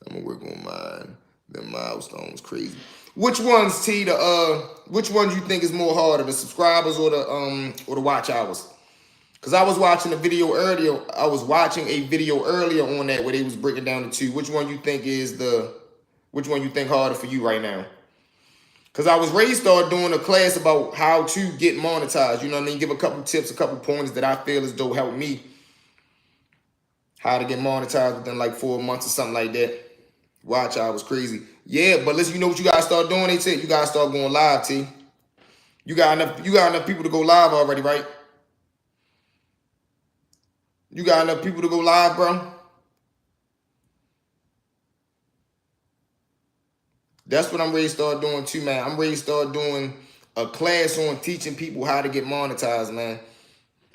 I'm gonna work on mine. The milestones crazy. Which ones, T? Which ones you think is more harder, the subscribers or the watch hours? Cause I was watching a video earlier. On that where they was breaking down the two. Which one you think harder for you right now? Cause I was ready to start doing a class about how to get monetized. You know what I mean? Give a couple tips, a couple pointers that I feel as though help me. How to get monetized within like 4 months or something like that. Watch hours crazy. Yeah, but listen, you know what you gotta start doing? They said you gotta start going live, T. You got enough people to go live already, right? You got enough people to go live, bro? That's what I'm ready to start doing too, man. I'm ready to start doing a class on teaching people how to get monetized, man.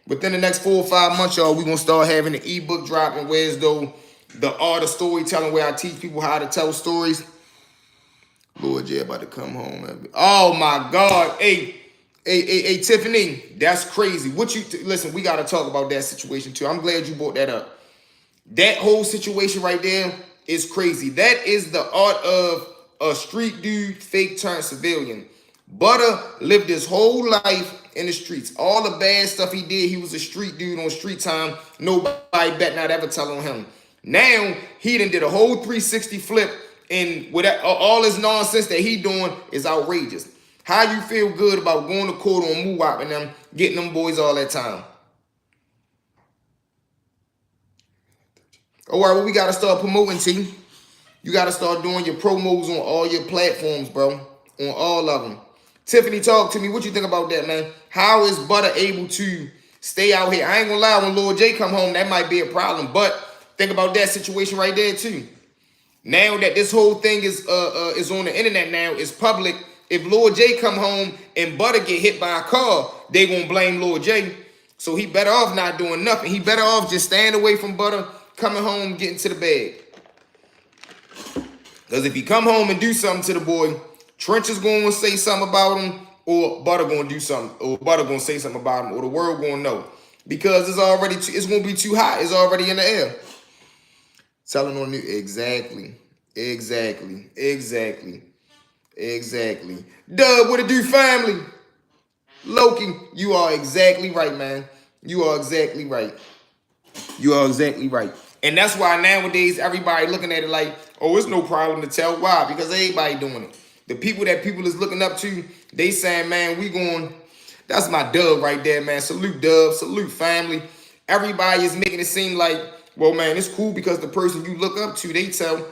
Within the next 4 or 5 months, y'all, we're gonna start having an ebook dropping where as though the art of storytelling, where I teach people how to tell stories. Lord J about to come home, man. Oh my God. Hey, Tiffany, that's crazy. Listen, we gotta talk about that situation too. I'm glad you brought that up. That whole situation right there is crazy. That is the art of a street dude, fake turned civilian. Butter lived his whole life in the streets. All the bad stuff he did, he was a street dude on street time. Nobody bet not ever tell on him. Now, he done did a whole 360 flip, and with all this nonsense that he doing is outrageous. How you feel good about going to court on Muwap and them, getting them boys all that time? All right, well, we got to start promoting, T. You got to start doing your promos on all your platforms, bro. On all of them. Tiffany, talk to me. What you think about that, man? How is Butter able to stay out here? I ain't gonna lie, when Lord J come home, that might be a problem. But think about that situation right there, too. Now that this whole thing is on the internet now, it's public. If Lord J come home and Butter get hit by a car, they gonna blame Lord J. So he better off not doing nothing. He better off just staying away from Butter, coming home, getting to the bag. Because if he come home and do something to the boy, Trench is going to say something about him, or Butter going to do something, or Butter going to say something about him, or the world going to know. Because it's going to be too hot. It's already in the air. Telling on you, exactly. Dub, what it do, family? Loki, you are exactly right, man. You are exactly right. And that's why nowadays everybody looking at it like, oh, it's no problem to tell. Why? Because everybody doing it. The people that people is looking up to, they saying, man, we going, that's my dub right there, man. Salute dub, salute family. Everybody is making it seem like, well, man, it's cool because the person you look up to, they tell,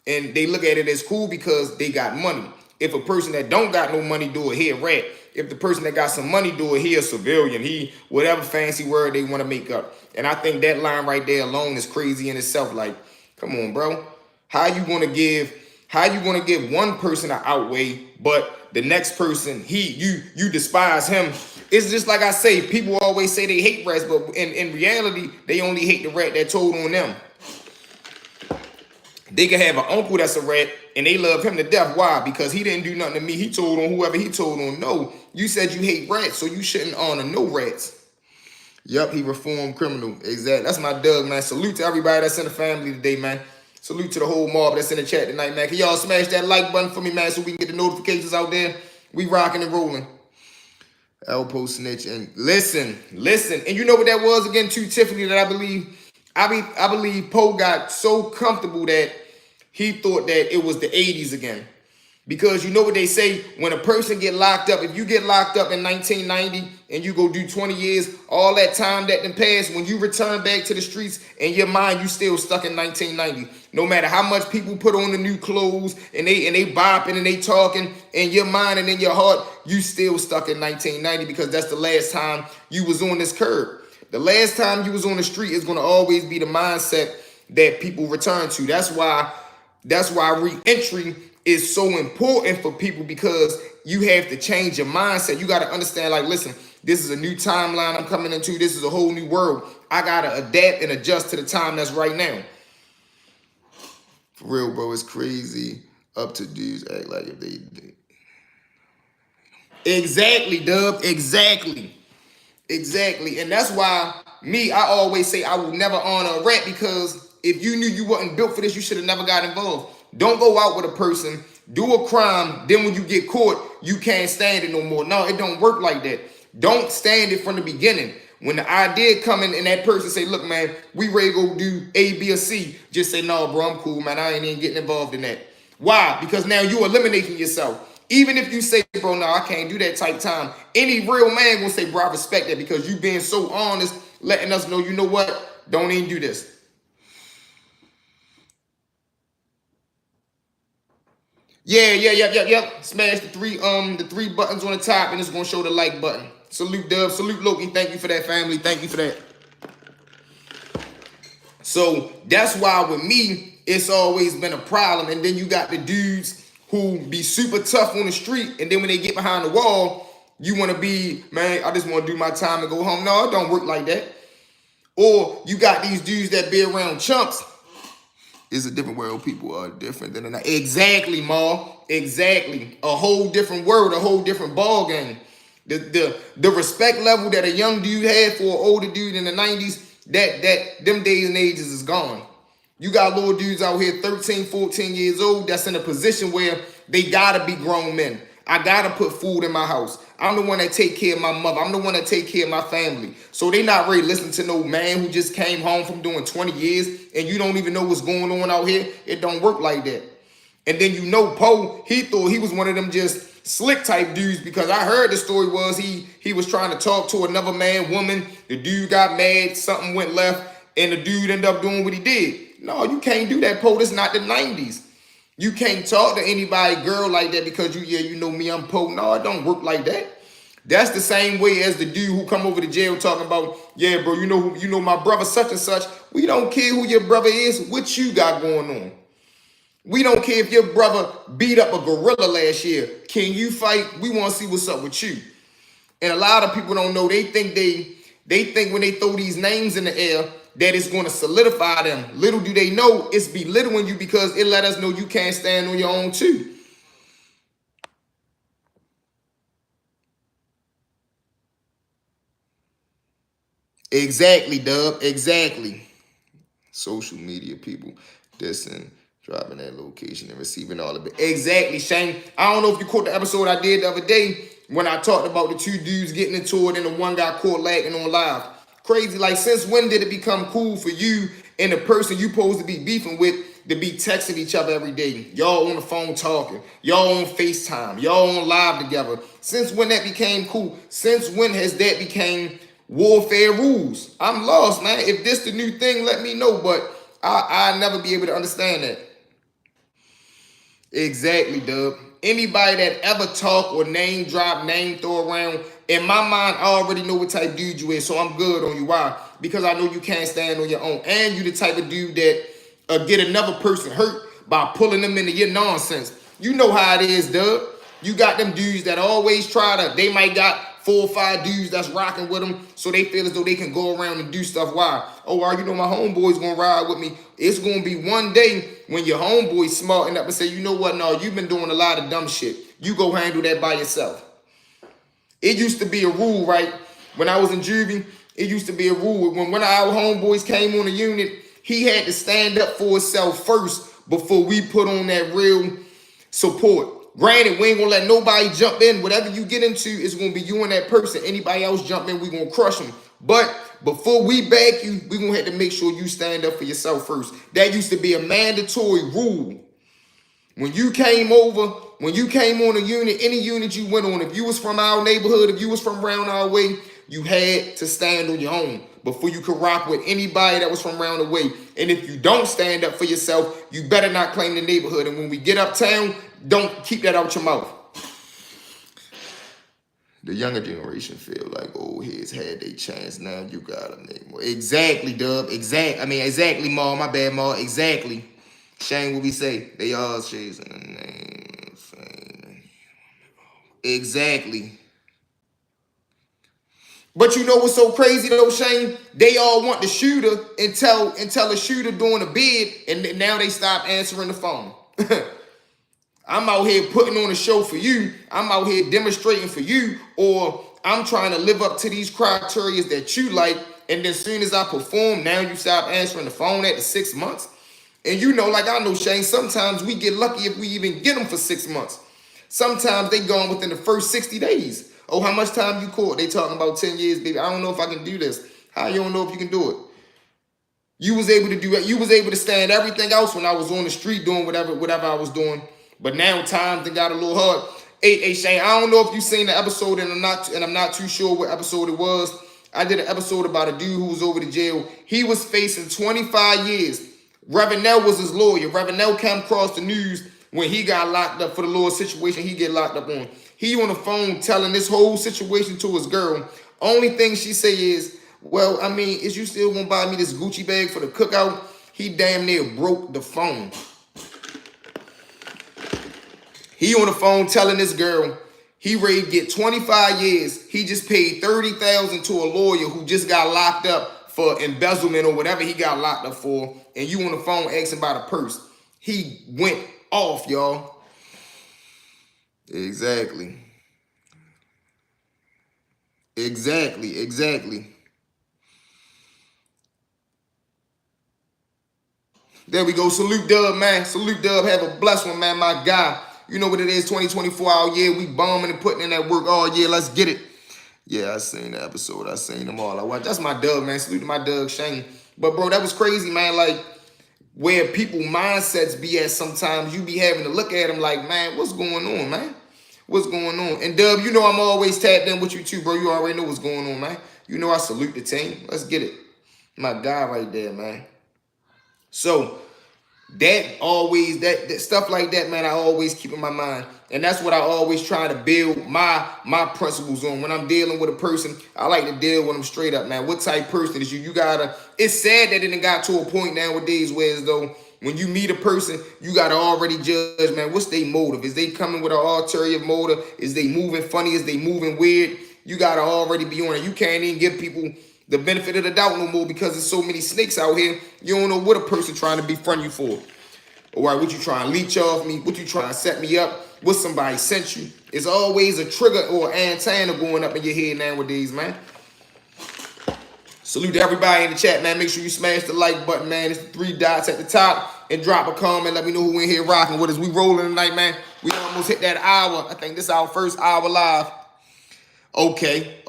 and they look at it as cool because they got money. If a person that don't got no money do it, he a rat. If the person that got some money do it, he a civilian. He, whatever fancy word they want to make up. And I think that line right there alone is crazy in itself. Like, come on, bro. How you going to give How you gonna give one person an outweigh, but the next person, you despise him? It's just like I say, people always say they hate rats, but in reality, they only hate the rat that told on them. They can have an uncle that's a rat and they love him to death. Why? Because he didn't do nothing to me. He told on whoever he told on. No, you said you hate rats, so you shouldn't honor no rats. Yup, he reformed criminal. Exactly. That's my Doug, man. Salute to everybody that's in the family today, man. Salute to the whole mob that's in the chat tonight, man. Can y'all smash that like button for me, man, so we can get the notifications out there? We rocking and rolling. Elpo snitch. And listen. And you know what that was again too, Tiffany, that I believe Poe got so comfortable that he thought that it was the 80s again. Because you know what they say, when a person get locked up, if you get locked up in 1990 and you go do 20 years, all that time that done passed, when you return back to the streets, in your mind, you still stuck in 1990. No matter how much people put on the new clothes and they bopping and they talking, in your mind and in your heart, you still stuck in 1990 because that's the last time you was on this curb. The last time you was on the street is going to always be the mindset that people return to. That's why re-entry is so important for people, because you have to change your mindset. You got to understand, like, listen, this is a new timeline I'm coming into. This is a whole new world. I got to adapt and adjust to the time that's right now. For real, bro, it's crazy. Up to dudes act like if they did. Exactly, Dub. Exactly. And that's why I always say I will never honor a rat, because if you knew you wasn't built for this, you should have never got involved. Don't go out with a person, do a crime, then when you get caught, you can't stand it no more. No, it don't work like that. Don't stand it from the beginning. When the idea come in and that person say, look, man, we ready to go do A, B, or C, just say, no, bro, I'm cool, man. I ain't even getting involved in that. Why? Because now you eliminating yourself. Even if you say, bro, no, I can't do that type time, any real man will say, bro, I respect that, because you being so honest, letting us know, you know what, don't even do this. Yeah. Smash the three buttons on the top, and it's gonna show the like button. Salute Dub, salute Loki. Thank you for that, family. Thank you for that. So that's why with me, it's always been a problem. And then you got the dudes who be super tough on the street, and then when they get behind the wall, you want to be, man, I just want to do my time and go home. No, it don't work like that. Or you got these dudes that be around chumps. It's a different world. People are different than that. Exactly, Ma. Exactly. A whole different world, a whole different ball game. The respect level that a young dude had for an older dude in the 90s, that them days and ages is gone. You got little dudes out here 13, 14 years old that's in a position where they gotta be grown men. I gotta put food in my house. I'm the one that take care of my mother. I'm the one that take care of my family. So they not really listening to no man who just came home from doing 20 years and you don't even know what's going on out here. It don't work like that. And then you know Poe, he thought he was one of them just slick type dudes, because I heard the story was he was trying to talk to another man, woman. The dude got mad, something went left, and the dude ended up doing what he did. No, you can't do that, Poe. This not the 90s. You can't talk to anybody, girl, like that because you know me, I'm Poe. No, it don't work like that. That's the same way as the dude who come over to jail talking about, yeah, bro, you know my brother such and such. We don't care who your brother is, what you got going on. We don't care if your brother beat up a gorilla last year. Can you fight? We want to see what's up with you. And a lot of people don't know. They think when they throw these names in the air that it's going to solidify them. Little do they know it's belittling you, because it let us know you can't stand on your own too. Exactly, Dub. Exactly. Social media people dissing, dropping that location and receiving all of it. Exactly, Shane. I don't know if you caught the episode I did the other day when I talked about the two dudes getting into it and the one got caught lagging on live. Crazy. Like, since when did it become cool for you and the person you supposed to be beefing with to be texting each other every day? Y'all on the phone talking. Y'all on FaceTime. Y'all on live together. Since when that became cool? Since when has that became warfare rules? I'm lost, man. If this the new thing, let me know. But I'll never be able to understand that. Exactly, Dub. Anybody that ever talk or name drop, name throw around, in my mind, I already know what type of dude you is, so I'm good on you. Why? Because I know you can't stand on your own. And you the type of dude that get another person hurt, by pulling them into your nonsense. You know how it is, Dub. You got them dudes that always try to, they might got 4 or 5 dudes that's rocking with them, so they feel as though they can go around and do stuff. Why? Oh, well, you know my homeboy's gonna ride with me. It's gonna be one day when your homeboy's smarting up and say, you know what, no, you've been doing a lot of dumb shit. You go handle that by yourself. It used to be a rule, right? When I was in juvie, it used to be a rule. When one of our homeboys came on the unit, he had to stand up for himself first before we put on that real support. Granted, we ain't gonna let nobody jump in. Whatever you get into, it's gonna be you and that person. Anybody else jump in, we gonna crush them. But before we back you, we gonna have to make sure you stand up for yourself first. That used to be a mandatory rule. When you came over, when you came on a unit, any unit you went on, if you was from our neighborhood, if you was from around our way, you had to stand on your own before you could rock with anybody that was from around the way. And if you don't stand up for yourself, you better not claim the neighborhood. And when we get uptown, don't keep that out your mouth. The younger generation feel like old heads had their chance. Now you got them anymore. Exactly, Dub. Exactly, Ma. My bad, Ma. Exactly. Shane, what we say? They all chasing the name. Exactly. But you know what's so crazy though, Shane? They all want the shooter until the shooter doing a bid, and now they stop answering the phone. I'm out here putting on a show for you. I'm out here demonstrating for you, or I'm trying to live up to these criteria that you like, and then as soon as I perform, now you stop answering the phone after 6 months. And you know, like I know, Shane, sometimes we get lucky if we even get them for 6 months. Sometimes they gone within the first 60 days. Oh, how much time you caught? They talking about 10 years, baby. I don't know if I can do this. How you don't know if you can do it? You was able to do it. You was able to stand everything else when I was on the street doing whatever I was doing. But now times got a little hard. Hey, Shane, I don't know if you seen the episode, and I'm not too sure what episode it was. I did an episode about a dude who was over to jail. He was facing 25 years. Ravenel was his lawyer. Ravenel came across the news when he got locked up for the little situation he get locked up on. He on the phone telling this whole situation to his girl. Only thing she say is, well, I mean, is you still gonna buy me this Gucci bag for the cookout? He damn near broke the phone. He on the phone telling this girl he ready to get 25 years. He just paid $30,000 to a lawyer who just got locked up for embezzlement or whatever he got locked up for. And you on the phone asking about a purse. He went off, y'all. Exactly. There we go. Salute Dub, man. Salute Dub. Have a blessed one, man. My guy. You know what it is, 2024 out year. We bombing and putting in that work all year. Let's get it. Yeah, I seen the episode. I seen them all. I watched. That's my Dub, man. Salute to my Dub, Shane. But, bro, that was crazy, man. Like, where people mindsets be at sometimes, you be having to look at them like, man, what's going on, man? What's going on? And, Dub, you know I'm always tapped in with you, too, bro. You already know what's going on, man. You know I salute the team. Let's get it. My guy right there, man. So, that stuff like that, man, I always keep in my mind. And that's what I always try to build my principles on. When I'm dealing with a person, I like to deal with them straight up, man. What type of person is you? You gotta, it's sad that it got to a point nowadays where as though when you meet a person, you gotta already judge, man, what's their motive? Is they coming with an ulterior motive? Is they moving funny? Is they moving weird? You gotta already be on it. You can't even give people the benefit of the doubt no more because there's so many snakes out here. You don't know what a person trying to befriend you for. All right, what you trying to leech off me? What you trying to set me up? What somebody sent you? It's always a trigger or antenna going up in your head nowadays, man. Salute to everybody in the chat, man. Make sure you smash the like button, man. It's the 3 dots at the top. And drop a comment. Let me know who in here rocking with us. We rolling tonight, man. We almost hit that hour. I think this is our first hour live. Okay.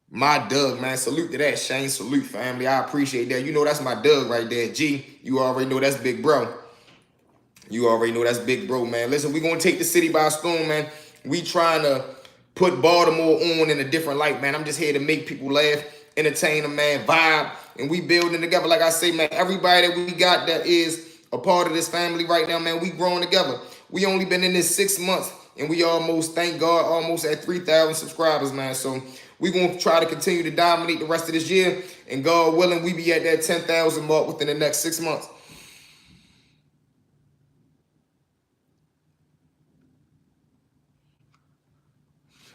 My Doug, man. Salute to that, Shane. Salute, family. I appreciate that. You know that's my Doug right there. G, you already know that's big bro. You already know that's big bro, man. Listen, we going to take the city by storm, man. We trying to put Baltimore on in a different light, man. I'm just here to make people laugh, entertain them, man, vibe. And we building together. Like I say, man, everybody that we got that is a part of this family right now, man, we growing together. We only been in this 6 months. And we almost, thank God, almost at 3,000 subscribers, man. So We're going to try to continue to dominate the rest of this year. And God willing, we be at that 10,000 mark within the next 6 months.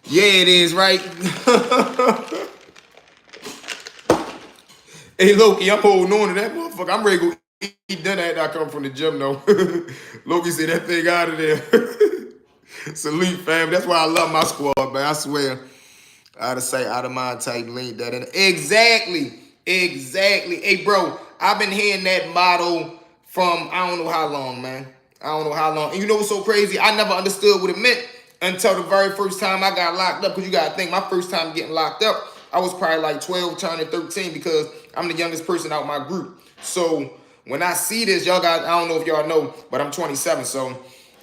Yeah, it is, right? Hey, Loki, I'm holding on to that motherfucker. I'm ready to go eat dinner after I come from the gym, though. Loki said that thing out of there. Salute, fam. That's why I love my squad, man. I swear. Out of sight, out of mind type link that in. Exactly. Hey, bro, I've been hearing that motto from I don't know how long, man. I don't know how long. And you know what's so crazy? I never understood what it meant until the very first time I got locked up. Because you got to think, my first time getting locked up, I was probably like 12, turning 13 because I'm the youngest person out my group. So when I see this, y'all guys, I don't know if y'all know, but I'm 27. So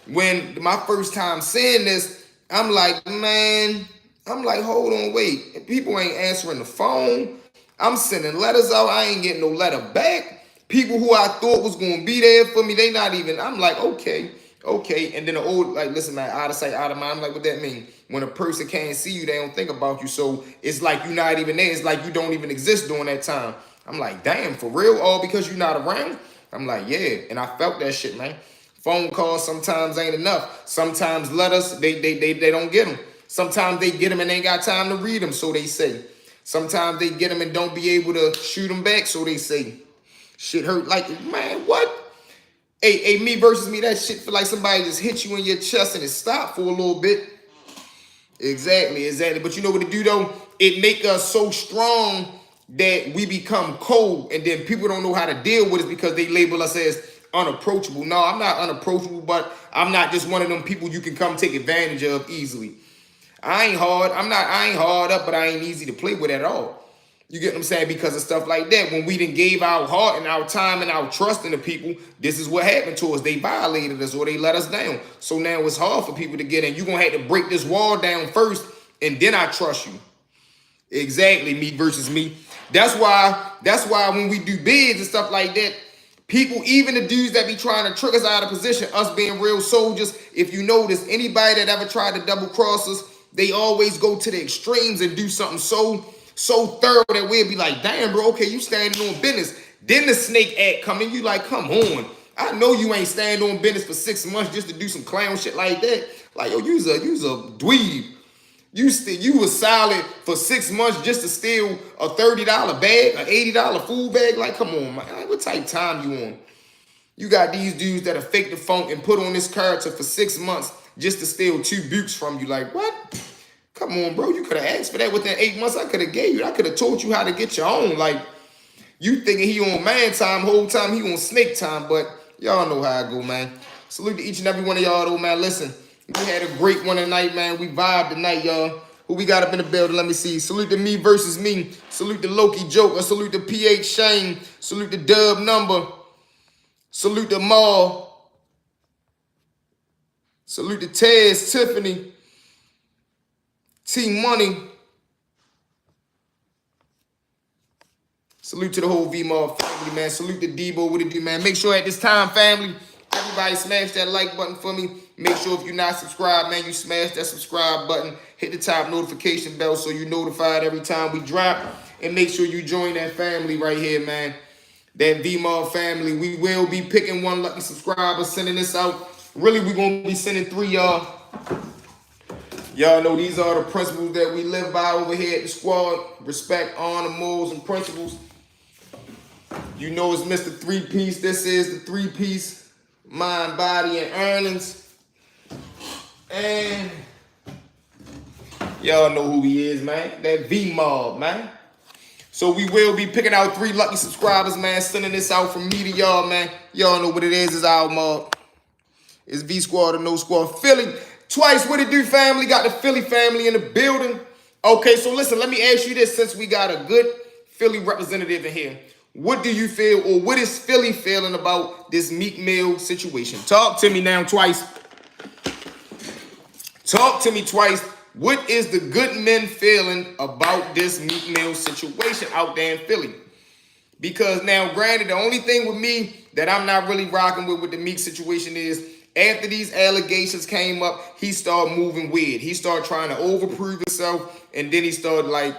when my first time seeing this, I'm like, man, hold on, wait. People ain't answering the phone. I'm sending letters out. I ain't getting no letter back. People who I thought was going to be there for me, they not even. I'm like, okay. And then the old, like, listen, man, out of sight, out of mind. I'm like, what that mean? When a person can't see you, they don't think about you. So it's like you're not even there. It's like you don't even exist during that time. I'm like, damn, for real? All because you're not around? I'm like, yeah. And I felt that shit, man. Phone calls sometimes ain't enough. Sometimes letters, they don't get them. Sometimes they get them and ain't got time to read them, so they say. Sometimes they get them and don't be able to shoot them back, so they say. Shit hurt like, man, what? Hey, me versus me, that shit feel like somebody just hit you in your chest and it stopped for a little bit. Exactly. But you know what it do, though? It make us so strong that we become cold, and then people don't know how to deal with it because they label us as unapproachable. No, I'm not unapproachable, but I'm not just one of them people you can come take advantage of easily. I ain't hard up, but I ain't easy to play with at all. You get what I'm saying? Because of stuff like that. When we done gave our heart and our time and our trust in the people, this is what happened to us. They violated us or they let us down. So now it's hard for people to get in. You're going to have to break this wall down first, and then I trust you. Exactly, me versus me. That's why when we do bids and stuff like that, people, even the dudes that be trying to trick us out of position, us being real soldiers, if you notice, anybody that ever tried to double cross us, they always go to the extremes and do something so thorough that we'll be like, damn, bro, okay, you standing on business. Then the snake act come in, you like, come on. I know you ain't standing on business for 6 months just to do some clown shit like that. Like, yo, you's a dweeb. You was solid for 6 months just to steal a $30 bag, an $80 food bag. Like, come on, man. Like, what type of time you on? You got these dudes that are fake the funk and put on this character for 6 months just to steal 2 bukes from you. Like, what? Come on, bro. You could have asked for that within 8 months. I could have gave you. I could have taught you how to get your own. Like, you thinking he on man time, whole time he on snake time. But y'all know how I go, man. Salute to each and every one of y'all, though, man. Listen, we had a great one tonight, man. We vibed tonight, y'all. Who we got up in the building? Let me see. Salute to me versus me. Salute to Loki Joker. Salute to PH Shane. Salute to Dub Number. Salute to Maul. Salute to Tez, Tiffany. T Money. Salute to the whole V-Mob family, man. Salute to Debo. What it do, man? Make sure at this time, family, everybody smash that like button for me. Make sure if you're not subscribed, man, you smash that subscribe button. Hit the top notification bell so you're notified every time we drop. And make sure you join that family right here, man. That V-Mob family. We will be picking one lucky subscriber, sending this out. Really, we're going to be sending 3, y'all. Y'all know these are the principles that we live by over here at the squad. Respect, honor, morals, and principles. You know it's Mr. 3-Piece. This is the 3-Piece. Mind, body, and earnings. And y'all know who he is, man. That V-Mob, man. So we will be picking out 3 lucky subscribers, man. Sending this out from me to y'all, man. Y'all know what it is. It's our mob. It's V-Squad or No Squad. Philly. Twice, what it do, family? Got the Philly family in the building. Okay, so listen, let me ask you this since we got a good Philly representative in here. What do you feel, or what is Philly feeling about this Meek Mill situation? Talk to me now, Twice. Talk to me, Twice. What is the good men feeling about this Meek Mill situation out there in Philly? Because now, granted, the only thing with me that I'm not really rocking with the Meek situation is after these allegations came up, he started moving weird. He started trying to overprove himself And then he started like,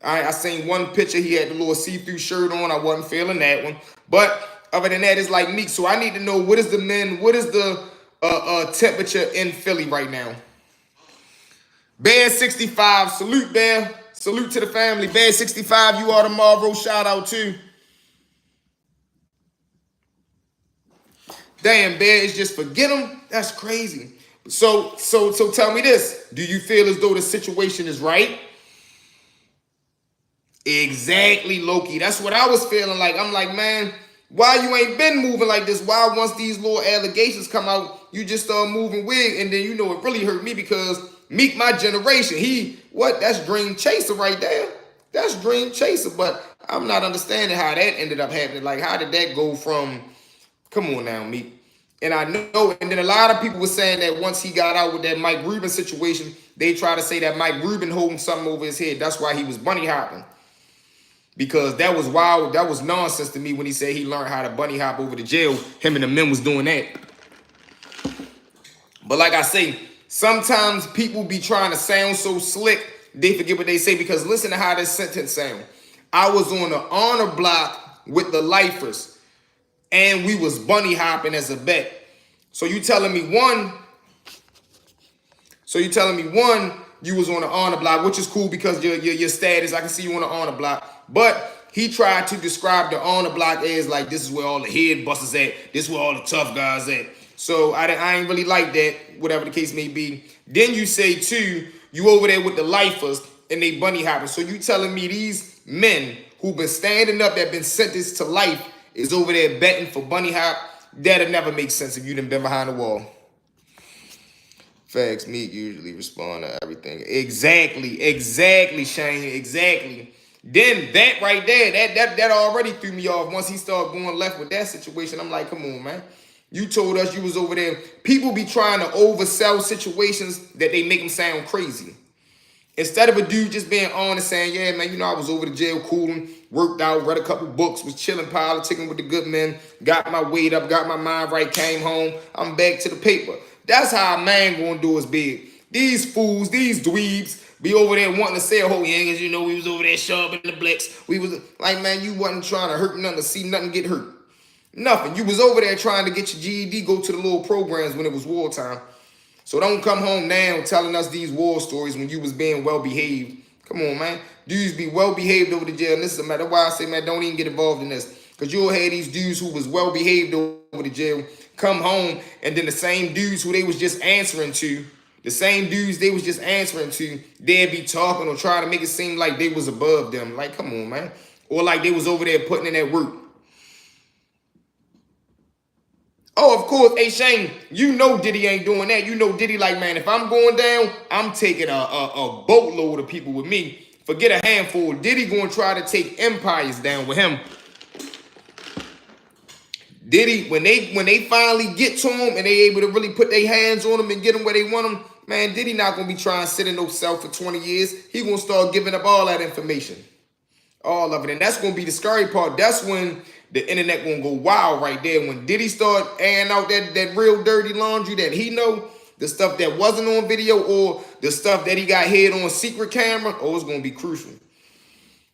I seen one picture, he had the little see-through shirt on. I wasn't feeling that one. But other than that, it's like Meek. So I need to know, what is the temperature in Philly right now? Bear 65, salute Bear. Salute to the family. Bear 65, you are tomorrow. Shout out to. Damn, Bear is just forget him. That's crazy. So tell me this. Do you feel as though the situation is right? Exactly, Loki. That's what I was feeling like. I'm like, man, why you ain't been moving like this? Why once these little allegations come out, you just start moving weird? And then, you know, it really hurt me because Meek, my generation, that's Dream Chaser right there. That's Dream Chaser. But I'm not understanding how that ended up happening. Like, how did that go from, come on now, Meek. And I know, and then a lot of people were saying that once he got out with that Mike Rubin situation, they try to say that Mike Rubin holding something over his head. That's why he was bunny hopping. Because that was wild. That was nonsense to me when he said he learned how to bunny hop over to jail. Him and the men was doing that. But like I say, sometimes people be trying to sound so slick, they forget what they say. Because listen to how this sentence sound. I was on the honor block with the lifers, and we was bunny hopping as a bet. So you telling me one, you was on the honor block, which is cool because your status, I can see you on the honor block. But he tried to describe the honor block as like, this is where all the head busters at. This is where all the tough guys at. So I ain't really like that, whatever the case may be. Then you say too, you over there with the lifers and they bunny hopping. So you telling me these men who've been standing up, that been sentenced to life, is over there betting for bunny hop? That'll never make sense if you done been behind the wall. Facts, Meek usually respond to everything. Exactly, Shane, exactly. Then that right there, that already threw me off. Once he started going left with that situation, I'm like, come on, man. You told us you was over there. People be trying to oversell situations that they make them sound crazy. Instead of a dude just being honest, saying, yeah, man, you know, I was over the jail cooling, worked out, read a couple books, was chilling, politicking with the good men, got my weight up, got my mind right, came home, I'm back to the paper. That's how a man gonna do his big. These fools, these dweebs, be over there wanting to say, oh, yeah, you know, we was over there sharpening the blacks. We was like, man, you wasn't trying to hurt nothing, to see nothing get hurt. Nothing. You was over there trying to get your GED, go to the little programs when it was wartime. So don't come home now telling us these war stories when you was being well-behaved. Come on, man. Dudes be well-behaved over the jail. And this is a matter why I say, man, don't even get involved in this. Because you'll have these dudes who was well-behaved over the jail come home, and then the same dudes who they was just answering to, they'd be talking or trying to make it seem like they was above them. Like, come on, man. Or like they was over there putting in that work. Oh, of course, hey, Shane, you know Diddy ain't doing that. You know Diddy like, man, if I'm going down, I'm taking a boatload of people with me. Forget a handful. Diddy going to try to take empires down with him. Diddy, when they finally get to him and they able to really put their hands on him and get him where they want him, man, Diddy not going to be trying to sit in no cell for 20 years. He going to start giving up all that information. All of it. And that's going to be the scary part. That's when the internet going to go wild right there. When Diddy start airing out that real dirty laundry that he know, the stuff that wasn't on video or the stuff that he got hid on secret camera, oh, it's going to be crucial.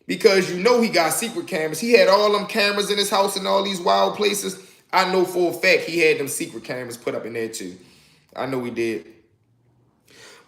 Because you know he got secret cameras. He had all them cameras in his house and all these wild places. I know for a fact he had them secret cameras put up in there too. I know he did.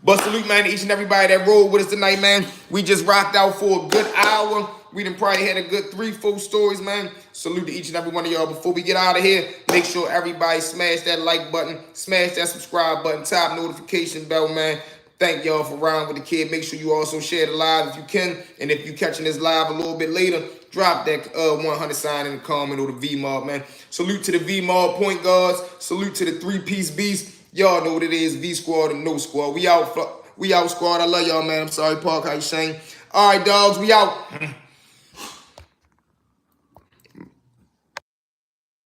But salute, man, to each and everybody that rolled with us tonight, man. We just rocked out for a good hour. We done probably had a good 3-4 stories, man. Salute to each and every one of y'all. Before we get out of here, make sure everybody smash that like button, smash that subscribe button, top notification bell, man. Thank y'all for riding with the kid. Make sure you also share the live if you can. And if you're catching this live a little bit later, drop that 100 sign in the comment or the V-Mob, man. Salute to the V-Mob point guards. Salute to the 3-piece beast. Y'all know what it is. V-Squad and No Squad. We out, squad. I love y'all, man. I'm sorry, Park. How you saying? All right, dogs. We out.